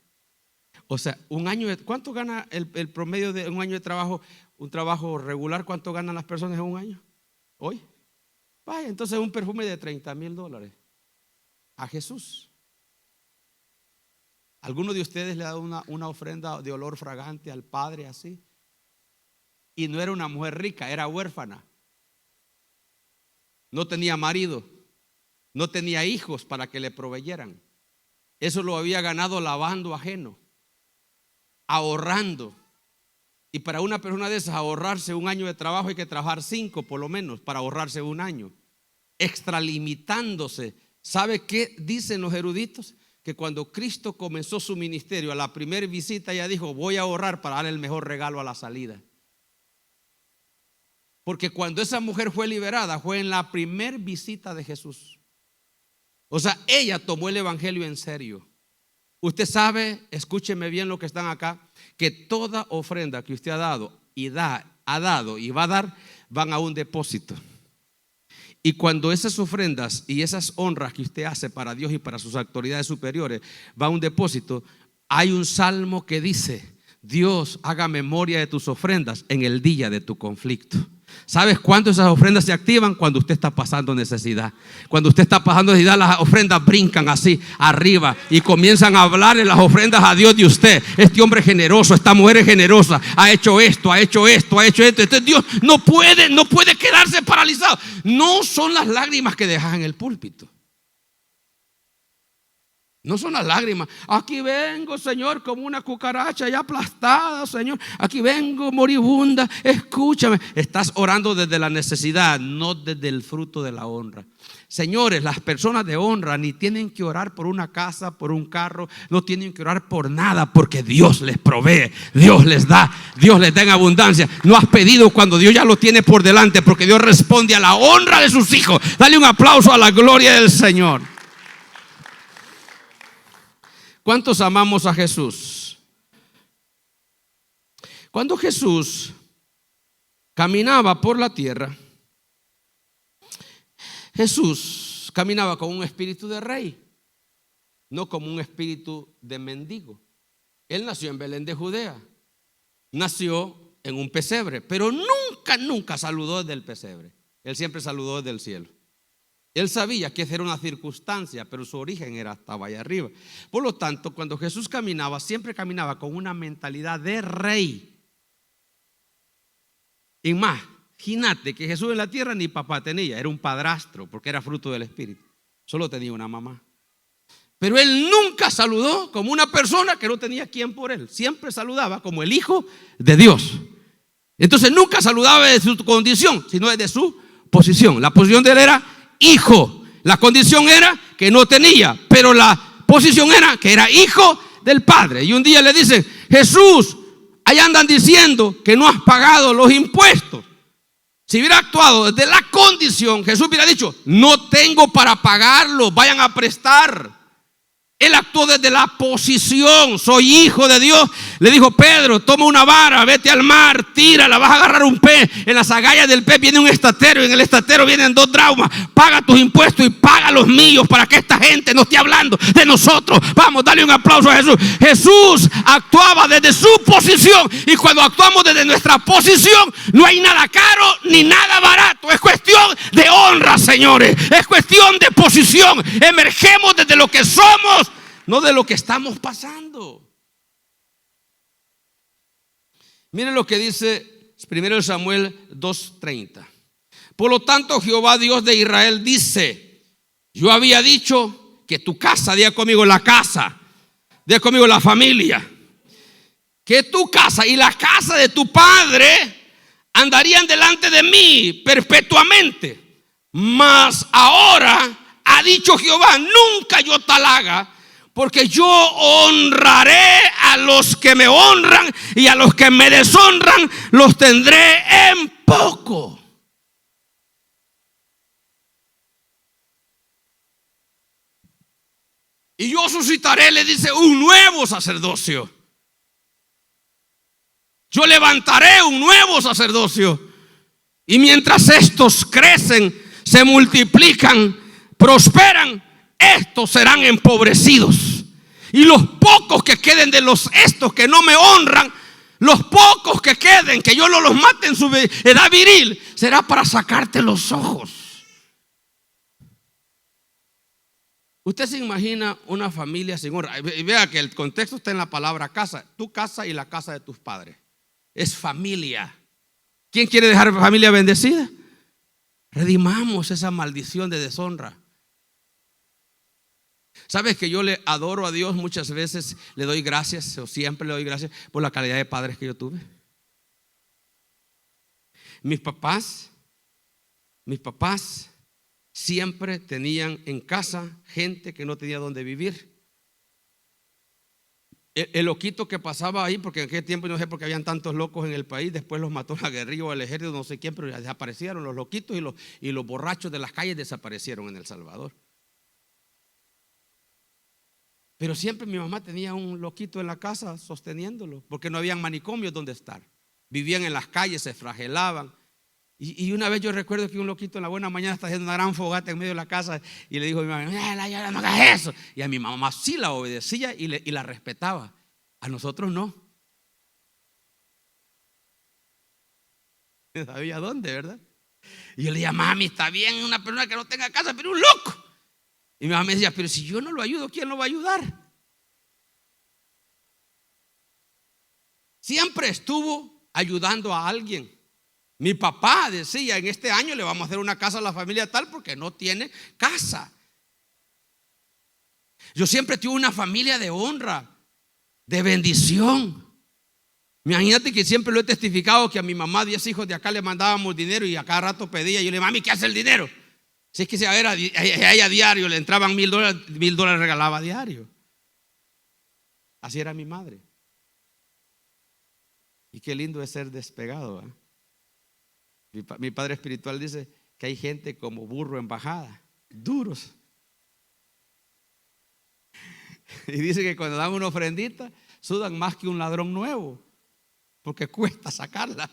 O sea, un año ¿cuánto gana el promedio de un año de trabajo? Un trabajo regular, ¿cuánto ganan las personas en un año? Hoy. Vaya, entonces un perfume de $30,000 a Jesús. ¿Alguno de ustedes le ha dado una ofrenda de olor fragante al Padre así? Y no era una mujer rica, era huérfana. No tenía marido, no tenía hijos para que le proveyeran. Eso lo había ganado lavando ajeno, ahorrando. Y para una persona de esas, ahorrarse un año de trabajo, hay que trabajar 5 por lo menos para ahorrarse un año, extralimitándose. ¿Sabe qué dicen los eruditos? Que cuando Cristo comenzó su ministerio, a la primera visita ella dijo: voy a ahorrar para darle el mejor regalo a la salida. Porque cuando esa mujer fue liberada, fue en la primera visita de Jesús. O sea, ella tomó el evangelio en serio. Usted sabe, escúcheme bien lo que están acá, que toda ofrenda que usted ha dado y va a dar, van a un depósito. Y cuando esas ofrendas y esas honras que usted hace para Dios y para sus autoridades superiores va a un depósito, hay un salmo que dice: Dios haga memoria de tus ofrendas en el día de tu conflicto. ¿Sabes cuándo esas ofrendas se activan? Cuando usted está pasando necesidad. Cuando usted está pasando necesidad, las ofrendas brincan así arriba y comienzan a hablarle las ofrendas a Dios de usted. Este hombre es generoso, esta mujer es generosa, ha hecho esto, ha hecho esto, ha hecho esto. Entonces Dios no puede quedarse paralizado. No son las lágrimas que dejas en el púlpito. No son las lágrimas. Aquí vengo, Señor, como una cucaracha ya aplastada, Señor. Aquí vengo moribunda. Escúchame. Estás orando desde la necesidad, no desde el fruto de la honra. Señores, las personas de honra ni tienen que orar por una casa, por un carro. No tienen que orar por nada, porque Dios les provee, Dios les da en abundancia. No has pedido cuando Dios ya lo tiene por delante, porque Dios responde a la honra de sus hijos. Dale un aplauso a la gloria del Señor. ¿Cuántos amamos a Jesús? Cuando Jesús caminaba por la tierra, Jesús caminaba con un espíritu de rey, no como un espíritu de mendigo. Él nació en Belén de Judea, nació en un pesebre, pero nunca saludó desde el pesebre. Él siempre saludó desde el cielo. Él sabía que esa era una circunstancia, pero su origen estaba allá arriba. Por lo tanto, cuando Jesús caminaba, siempre caminaba con una mentalidad de rey. Y más, imagínate que Jesús en la tierra ni papá tenía, era un padrastro, porque era fruto del Espíritu. Solo tenía una mamá. Pero él nunca saludó como una persona que no tenía quien por él. Siempre saludaba como el Hijo de Dios. Entonces nunca saludaba de su condición, sino de su posición. La posición de él era hijo. La condición era que no tenía, pero la posición era que era hijo del Padre. Y un día le dicen: Jesús, ahí andan diciendo que no has pagado los impuestos. Si hubiera actuado desde la condición, Jesús hubiera dicho: no tengo para pagarlo, vayan a prestar. Él actuó desde la posición: soy hijo de Dios. Le dijo: Pedro, toma una vara, vete al mar, tírala, vas a agarrar un pez. En las agallas del pez viene un estatero, y en el estatero vienen 2 dracmas. Paga tus impuestos y paga los míos, para que esta gente no esté hablando de nosotros. Vamos, dale un aplauso a Jesús. Jesús actuaba desde su posición, y cuando actuamos desde nuestra posición, no hay nada caro ni nada barato. Es cuestión de honra, señores. Es cuestión de posición. Emergemos desde lo que somos, no de lo que estamos pasando. Miren lo que dice 1 Samuel 2:30. Por lo tanto, Jehová Dios de Israel dice: yo había dicho que tu casa, diga conmigo la casa, diga conmigo la familia, que tu casa y la casa de tu padre andarían delante de mí perpetuamente. Mas ahora ha dicho Jehová: nunca yo tal haga, porque yo honraré a los que me honran, y a los que me deshonran los tendré en poco. Y yo suscitaré, le dice, un nuevo sacerdocio. Yo levantaré un nuevo sacerdocio. Y mientras estos crecen, se multiplican, prosperan, estos serán empobrecidos. Y los pocos que queden de estos que no me honran, los pocos que queden, que yo no los mate en su edad viril, será para sacarte los ojos. Usted se imagina una familia sin honra. Y vea que el contexto está en la palabra casa. Tu casa y la casa de tus padres. Es familia. ¿Quién quiere dejar familia bendecida? Redimamos esa maldición de deshonra. ¿Sabes que yo le adoro a Dios? Muchas veces le doy gracias, o siempre le doy gracias por la calidad de padres que yo tuve. Mis papás siempre tenían en casa gente que no tenía donde vivir. El loquito que pasaba ahí, porque en aquel tiempo no sé por qué habían tantos locos en el país, después los mató la guerrilla o el ejército, no sé quién, pero ya desaparecieron los loquitos, y los borrachos de las calles desaparecieron en El Salvador. Pero siempre mi mamá tenía un loquito en la casa sosteniéndolo, porque no habían manicomios donde estar. Vivían en las calles, se flagelaban. Y una vez yo recuerdo que un loquito en la buena mañana está haciendo una gran fogata en medio de la casa, y le dijo a mi mamá: no hagas eso. Y a mi mamá sí la obedecía y la respetaba. A nosotros no. No sabía dónde, ¿verdad? Y yo le decía, mami, está bien una persona que no tenga casa, pero un loco. Y mi mamá me decía, pero si yo no lo ayudo, ¿quién lo va a ayudar? Siempre estuvo ayudando a alguien. Mi papá decía, en este año le vamos a hacer una casa a la familia tal porque no tiene casa. Yo siempre tuve una familia de honra, de bendición. Imagínate que siempre lo he testificado, que a mi mamá 10 hijos de acá le mandábamos dinero y a cada rato pedía. Y yo le dije, mami, ¿qué hace el dinero? Si es que a ella diario le entraban $1,000 regalaba diario. Así era mi madre. Y qué lindo es ser despegado, ¿eh? Mi padre espiritual dice que hay gente como burro en bajada, duros. Y dice que cuando dan una ofrendita sudan más que un ladrón nuevo, porque cuesta sacarla.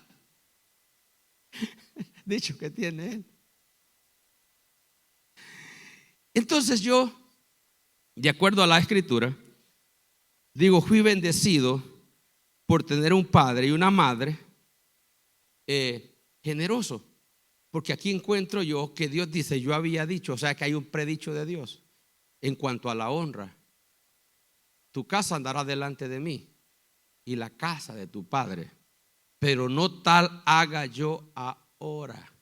Dicho que tiene él. Entonces yo, de acuerdo a la escritura, digo, fui bendecido por tener un padre y una madre generoso. Porque aquí encuentro yo que Dios dice, yo había dicho, o sea que hay un predicho de Dios en cuanto a la honra. Tu casa andará delante de mí y la casa de tu padre, pero no tal haga yo ahora.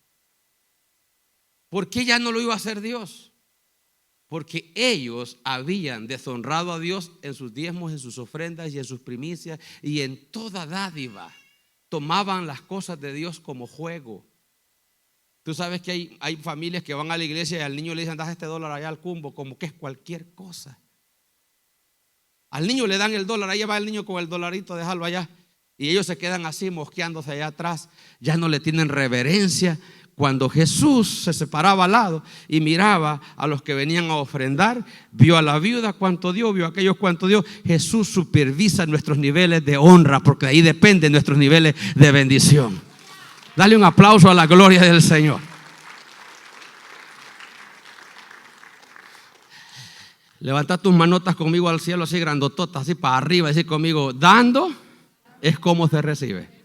¿Por qué ya no lo iba a hacer Dios? Porque ellos habían deshonrado a Dios en sus diezmos, en sus ofrendas y en sus primicias y en toda dádiva. Tomaban las cosas de Dios como juego. Tú sabes que hay familias que van a la iglesia y al niño le dicen, das $1 allá al cumbo, como que es cualquier cosa. Al niño le dan $1, ahí va el niño con el $1, déjalo allá. Y ellos se quedan así mosqueándose allá atrás. Ya no le tienen reverencia. Cuando Jesús se separaba al lado y miraba a los que venían a ofrendar, vio a la viuda cuánto dio, vio a aquellos cuánto dio. Jesús supervisa nuestros niveles de honra, porque de ahí dependen nuestros niveles de bendición. Dale un aplauso a la gloria del Señor. Levanta tus manotas conmigo al cielo, así grandototas, así para arriba, decir conmigo, dando es como se recibe.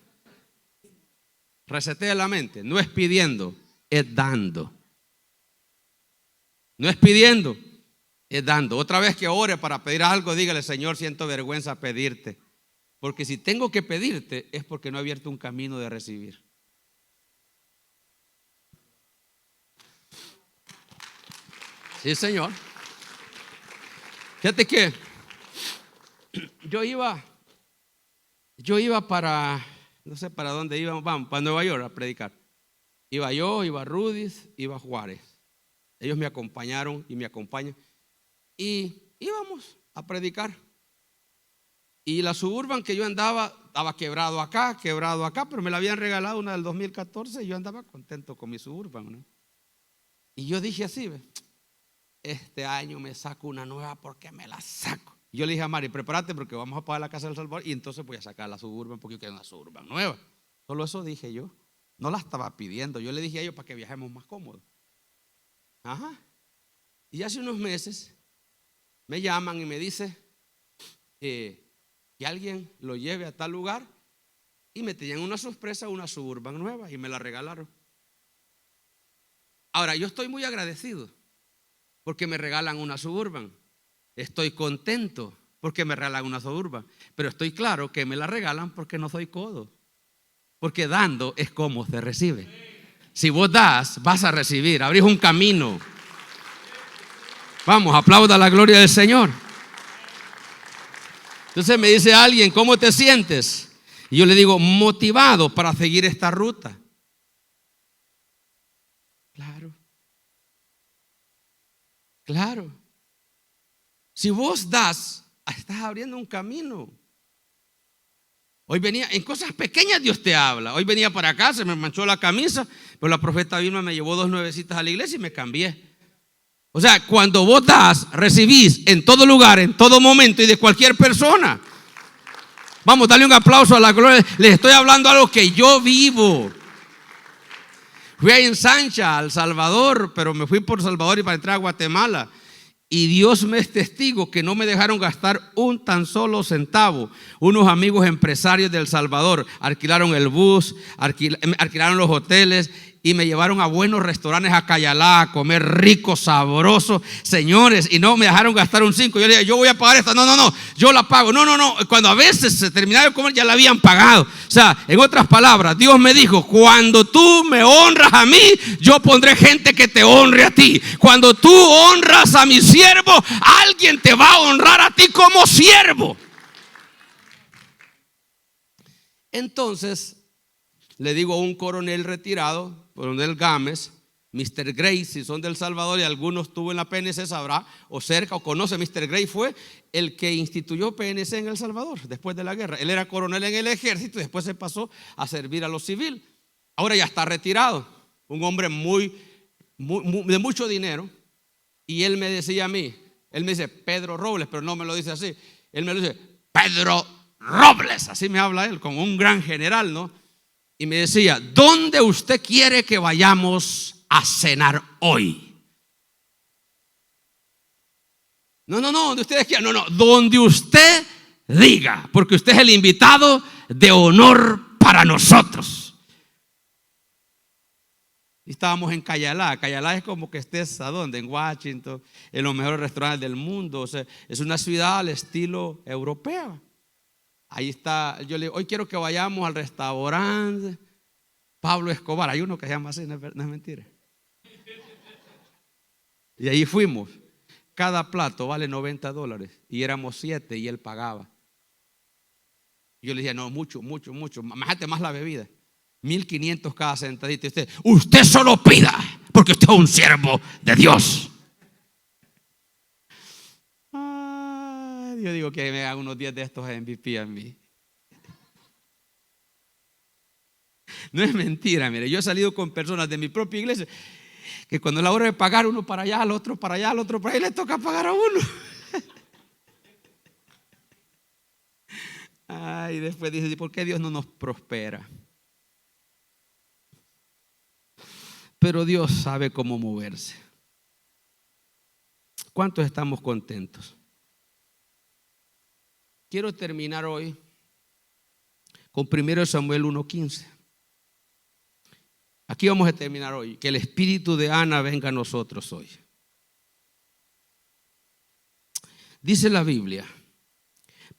Resetea la mente, no es pidiendo, es dando. No es pidiendo, es dando. Otra vez que ore para pedir algo, dígale, Señor, siento vergüenza pedirte. Porque si tengo que pedirte es porque no he abierto un camino de recibir. Sí, Señor. Fíjate que yo iba para, no sé para dónde íbamos, vamos, para Nueva York a predicar. Iba yo, iba Rudis, iba Juárez. Ellos me acompañaron y me acompañan. Y íbamos a predicar. Y la Suburban que yo andaba, estaba quebrado acá, pero me la habían regalado una del 2014 y yo andaba contento con mi Suburban, ¿no? Y yo dije así, ¿ves? Este año me saco una nueva porque me la saco. Yo le dije a Mari, prepárate porque vamos a pagar la casa del Salvador y entonces voy a sacar la Suburban porque yo quiero una Suburban nueva. Solo eso dije yo. No la estaba pidiendo. Yo le dije a ellos para que viajemos más cómodos. Ajá. Y hace unos meses me llaman y me dice que alguien lo lleve a tal lugar y me tenían una sorpresa, una Suburban nueva y me la regalaron. Ahora, yo estoy muy agradecido porque me regalan una Suburban. Estoy contento porque me regalan una Suburban, pero estoy claro que me la regalan porque no soy codo. Porque dando es como se recibe. Si vos das, vas a recibir. Abrís un camino. Vamos, aplauda la gloria del Señor. Entonces me dice alguien, ¿cómo te sientes? Y yo le digo, motivado para seguir esta ruta. Claro. Si vos das, estás abriendo un camino. Hoy venía, en cosas pequeñas Dios te habla. Hoy venía para acá, se me manchó la camisa, pero la profeta Vilma me llevó 2 nuevecitas a la iglesia y me cambié. O sea, cuando vos das, recibís en todo lugar, en todo momento y de cualquier persona. Vamos, dale un aplauso a la gloria. Les estoy hablando algo que yo vivo. Fui a Ensancha, al Salvador, pero me fui por Salvador y para entrar a Guatemala. Y Dios me es testigo que no me dejaron gastar un tan solo centavo. Unos amigos empresarios de El Salvador alquilaron el bus, alquilaron los hoteles y me llevaron a buenos restaurantes a Cayalá a comer rico, sabroso, señores, y no me dejaron gastar un 5. Yo le dije, yo voy a pagar esta. No, yo la pago. No. Cuando a veces se terminaba de comer ya la habían pagado. O sea, en otras palabras, Dios me dijo, cuando tú me honras a mí, yo pondré gente que te honre a ti. Cuando tú honras a mi siervo, alguien te va a honrar a ti como siervo. Entonces le digo a un coronel retirado, coronel Gámez, Mr. Gray, si son del Salvador y algunos estuvo en la PNC sabrá, o cerca, o conoce. Mr. Gray fue el que instituyó PNC en El Salvador después de la guerra. Él era coronel en el ejército y después se pasó a servir a los civiles. Ahora ya está retirado, un hombre de mucho dinero. Y él me decía a mí, él me dice Pedro Robles, pero no me lo dice así. Él me lo dice Pedro Robles, así me habla él, como un gran general, ¿no? Y me decía, ¿dónde usted quiere que vayamos a cenar hoy? No, donde ustedes quieran, no, donde usted diga, porque usted es el invitado de honor para nosotros. Y estábamos en Cayalá. Cayalá es como que estés ¿a dónde? En Washington, en los mejores restaurantes del mundo. O sea, es una ciudad al estilo europeo. Ahí está, yo le digo, hoy quiero que vayamos al restaurante Pablo Escobar. Hay uno que se llama así, no es mentira. Y ahí fuimos. Cada plato vale $90 y éramos 7 y él pagaba. Yo le dije, no, mucho, más la bebida. 1,500 cada sentadito. Usted solo pida, porque usted es un siervo de Dios. Yo digo que me hagan unos 10 de estos MVP a mí. No es mentira, mire, yo he salido con personas de mi propia iglesia que cuando es la hora de pagar, uno para allá, al otro para allá, al otro para allá, y le toca pagar a uno. Ay, después dice, ¿por qué Dios no nos prospera? Pero Dios sabe cómo moverse. ¿Cuántos estamos contentos? Quiero terminar hoy con 1 Samuel 1:15. Aquí vamos a terminar hoy. Que el espíritu de Ana venga a nosotros hoy. Dice la Biblia,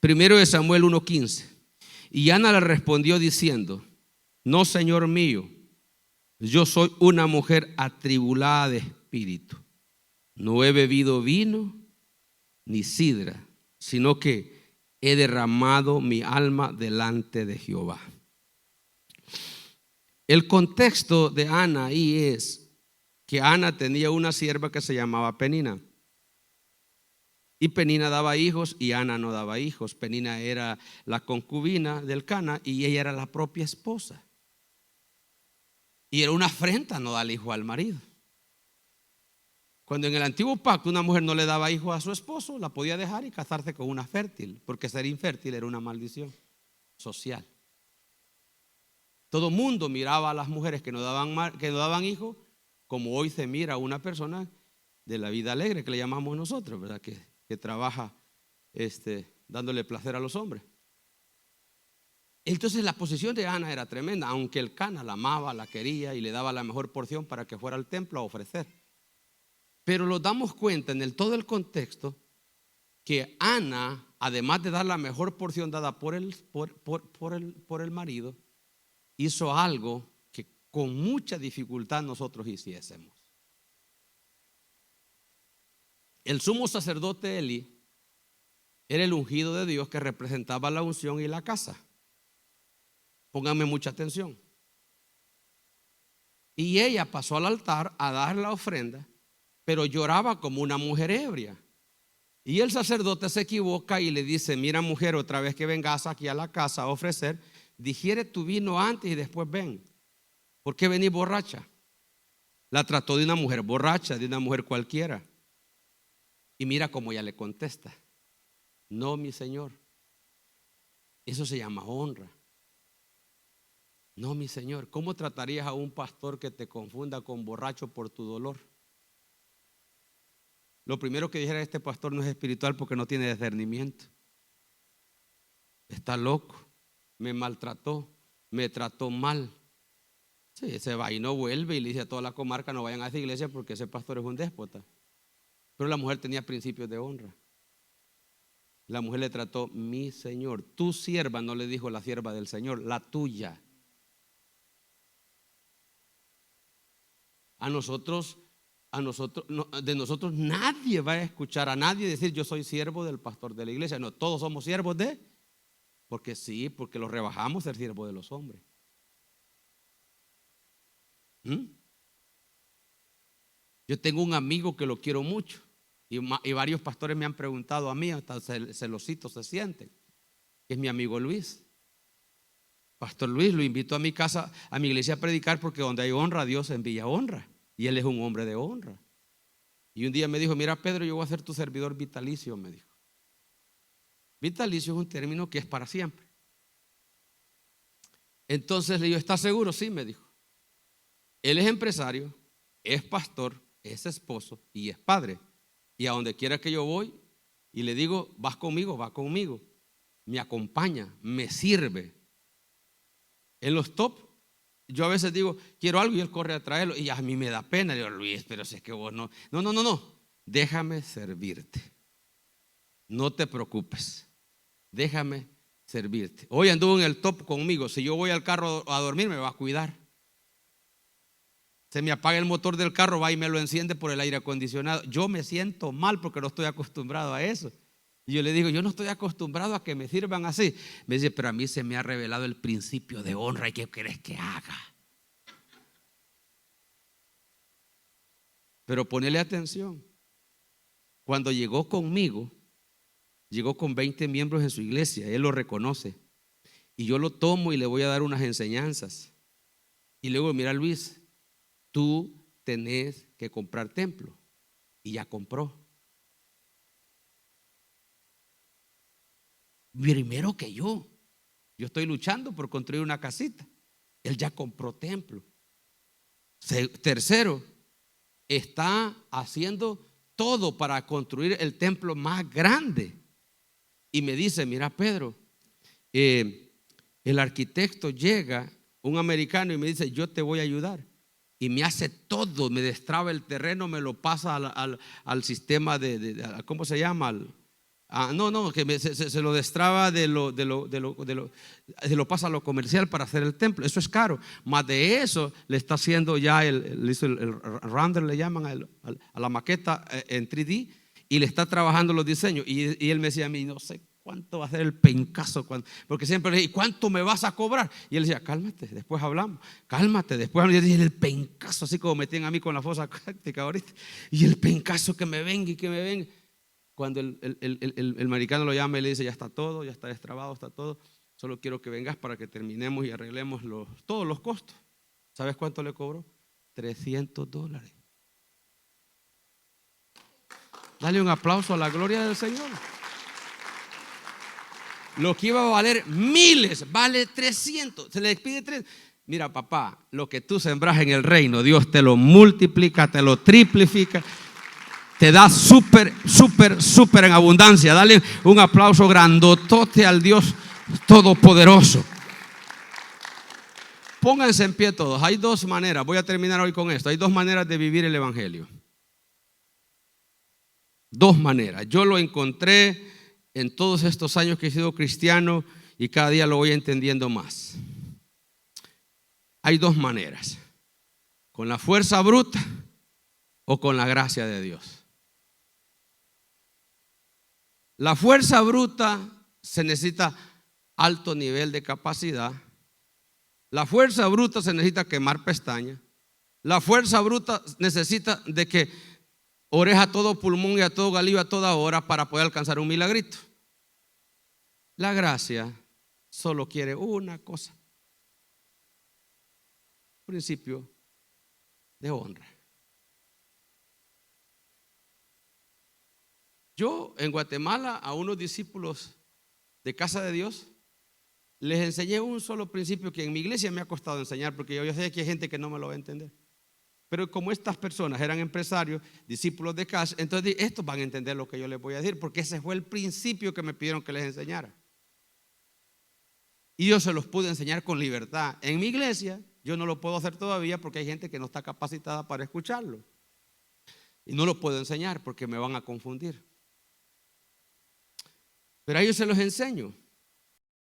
1 Samuel 1:15. Y Ana le respondió diciendo, no, Señor mío, yo soy una mujer atribulada de espíritu. No he bebido vino ni sidra, sino que he derramado mi alma delante de Jehová. El contexto de Ana ahí es que Ana tenía una sierva que se llamaba Penina. Y Penina daba hijos y Ana no daba hijos. Penina era la concubina del Cana y ella era la propia esposa. Y era una afrenta no darle hijo al marido. Cuando en el antiguo pacto una mujer no le daba hijo a su esposo, la podía dejar y casarse con una fértil, porque ser infértil era una maldición social. Todo mundo miraba a las mujeres que no daban hijos como hoy se mira a una persona de la vida alegre, que le llamamos nosotros, ¿verdad? Que trabaja dándole placer a los hombres. Entonces la posición de Ana era tremenda, aunque el Cana la amaba, la quería y le daba la mejor porción para que fuera al templo a ofrecer. Pero nos damos cuenta en todo el contexto que Ana, además de dar la mejor porción dada por el marido, hizo algo que con mucha dificultad nosotros hiciésemos. El sumo sacerdote Elí era el ungido de Dios que representaba la unción y la casa. Pónganme mucha atención. Y ella pasó al altar a dar la ofrenda, pero lloraba como una mujer ebria. Y el sacerdote se equivoca y le dice, mira mujer, otra vez que vengas aquí a la casa a ofrecer, digiere tu vino antes y después ven. ¿Por qué venís borracha? La trató de una mujer borracha, de una mujer cualquiera. Y mira cómo ella le contesta, no, mi señor. Eso se llama honra. No, mi señor. ¿Cómo tratarías a un pastor que te confunda con borracho por tu dolor? lo primero que dijera: este pastor no es espiritual porque no tiene discernimiento. Está loco, me maltrató, me trató mal. Sí, se va y no vuelve y le dice a toda la comarca: no vayan a esa iglesia porque ese pastor es un déspota. Pero la mujer tenía principios de honra. La mujer le trató: mi señor, tu sierva. No le dijo la sierva del Señor, la tuya. A nosotros, de nosotros nadie va a escuchar a nadie decir: yo soy siervo del pastor de la iglesia. No, todos somos siervos de, porque sí, porque lo rebajamos ser siervo de los hombres. Yo tengo un amigo que lo quiero mucho y varios pastores me han preguntado a mí, hasta celositos se sienten, que es mi amigo Luis. Pastor Luis, lo invito a mi casa, a mi iglesia a predicar, porque donde hay honra, Dios envía honra, y él es un hombre de honra. Y un día me dijo: mira, Pedro, yo voy a ser tu servidor vitalicio, me dijo. Vitalicio es un término que es para siempre. Entonces le digo: ¿estás seguro? Sí, me dijo. Él es empresario, es pastor, es esposo y es padre. Y a donde quiera que yo voy y le digo: vas conmigo, va conmigo, me acompaña, me sirve. En los top, yo a veces digo: quiero algo, y él corre a traerlo, y a mí me da pena. Le digo: Luis, pero si es que vos no, déjame servirte, no te preocupes, déjame servirte. Hoy anduvo en el top conmigo. Si yo voy al carro a dormir, me va a cuidar. Se me apaga el motor del carro, va y me lo enciende por el aire acondicionado. Yo me siento mal porque no estoy acostumbrado a eso. Y yo le digo: yo no estoy acostumbrado a que me sirvan así. Me dice: pero a mí se me ha revelado el principio de honra. ¿Y qué querés que haga? Pero ponele atención. Cuando llegó conmigo, llegó con 20 miembros en su iglesia. Él lo reconoce. Y yo lo tomo y le voy a dar unas enseñanzas. Y luego: mira, Luis, tú tenés que comprar templo. Y ya compró. Primero que yo estoy luchando por construir una casita. Él ya compró templo. Tercero, está haciendo todo para construir el templo más grande. Y me dice: mira, Pedro, el arquitecto llega, un americano, y me dice: yo te voy a ayudar. Y me hace todo, me destraba el terreno, me lo pasa al sistema ¿cómo se llama? Que se lo destraba se lo pasa a lo comercial para hacer el templo. Eso es caro. Más de eso le está haciendo ya el render, le llaman a la maqueta en 3D, y le está trabajando los diseños. Y él me decía a mí: no sé cuánto va a ser el pencazo, porque siempre le dije: ¿y cuánto me vas a cobrar? Y él decía: cálmate, después hablamos, cálmate, después hablamos. Y yo dije: el pencazo, así como me tienen a mí con la fosa práctica ahorita, y el pencazo que me venga y que me venga. Cuando el americano lo llama y le dice: ya está todo, ya está destrabado, está todo, solo quiero que vengas para que terminemos y arreglemos todos los costos. ¿Sabes cuánto le cobró? $300. Dale un aplauso a la gloria del Señor. Lo que iba a valer miles, vale 300. Se le pide 3. Mira, papá, lo que tú sembras en el reino, Dios te lo multiplica, te lo triplica, te da súper en abundancia. Dale un aplauso grandotote al Dios todopoderoso. Pónganse en pie todos. Hay dos maneras, voy a terminar hoy con esto. Hay dos maneras de vivir el evangelio. Dos maneras. Yo lo encontré en todos estos años que he sido cristiano, y cada día lo voy entendiendo más. Hay dos maneras: con la fuerza bruta o con la gracia de Dios. La fuerza bruta se necesita alto nivel de capacidad. La fuerza bruta se necesita quemar pestañas. La fuerza bruta necesita de que ores a todo pulmón y a todo galillo a toda hora para poder alcanzar un milagrito. La gracia solo quiere una cosa: principio de honra. Yo en Guatemala a unos discípulos de Casa de Dios les enseñé un solo principio que en mi iglesia me ha costado enseñar, porque yo sé que hay gente que no me lo va a entender. Pero como estas personas eran empresarios, discípulos de Cash, entonces estos van a entender lo que yo les voy a decir, porque ese fue el principio que me pidieron que les enseñara. Y yo se los pude enseñar con libertad. En mi iglesia yo no lo puedo hacer todavía porque hay gente que no está capacitada para escucharlo. Y no lo puedo enseñar porque me van a confundir. Pero a ellos se los enseño.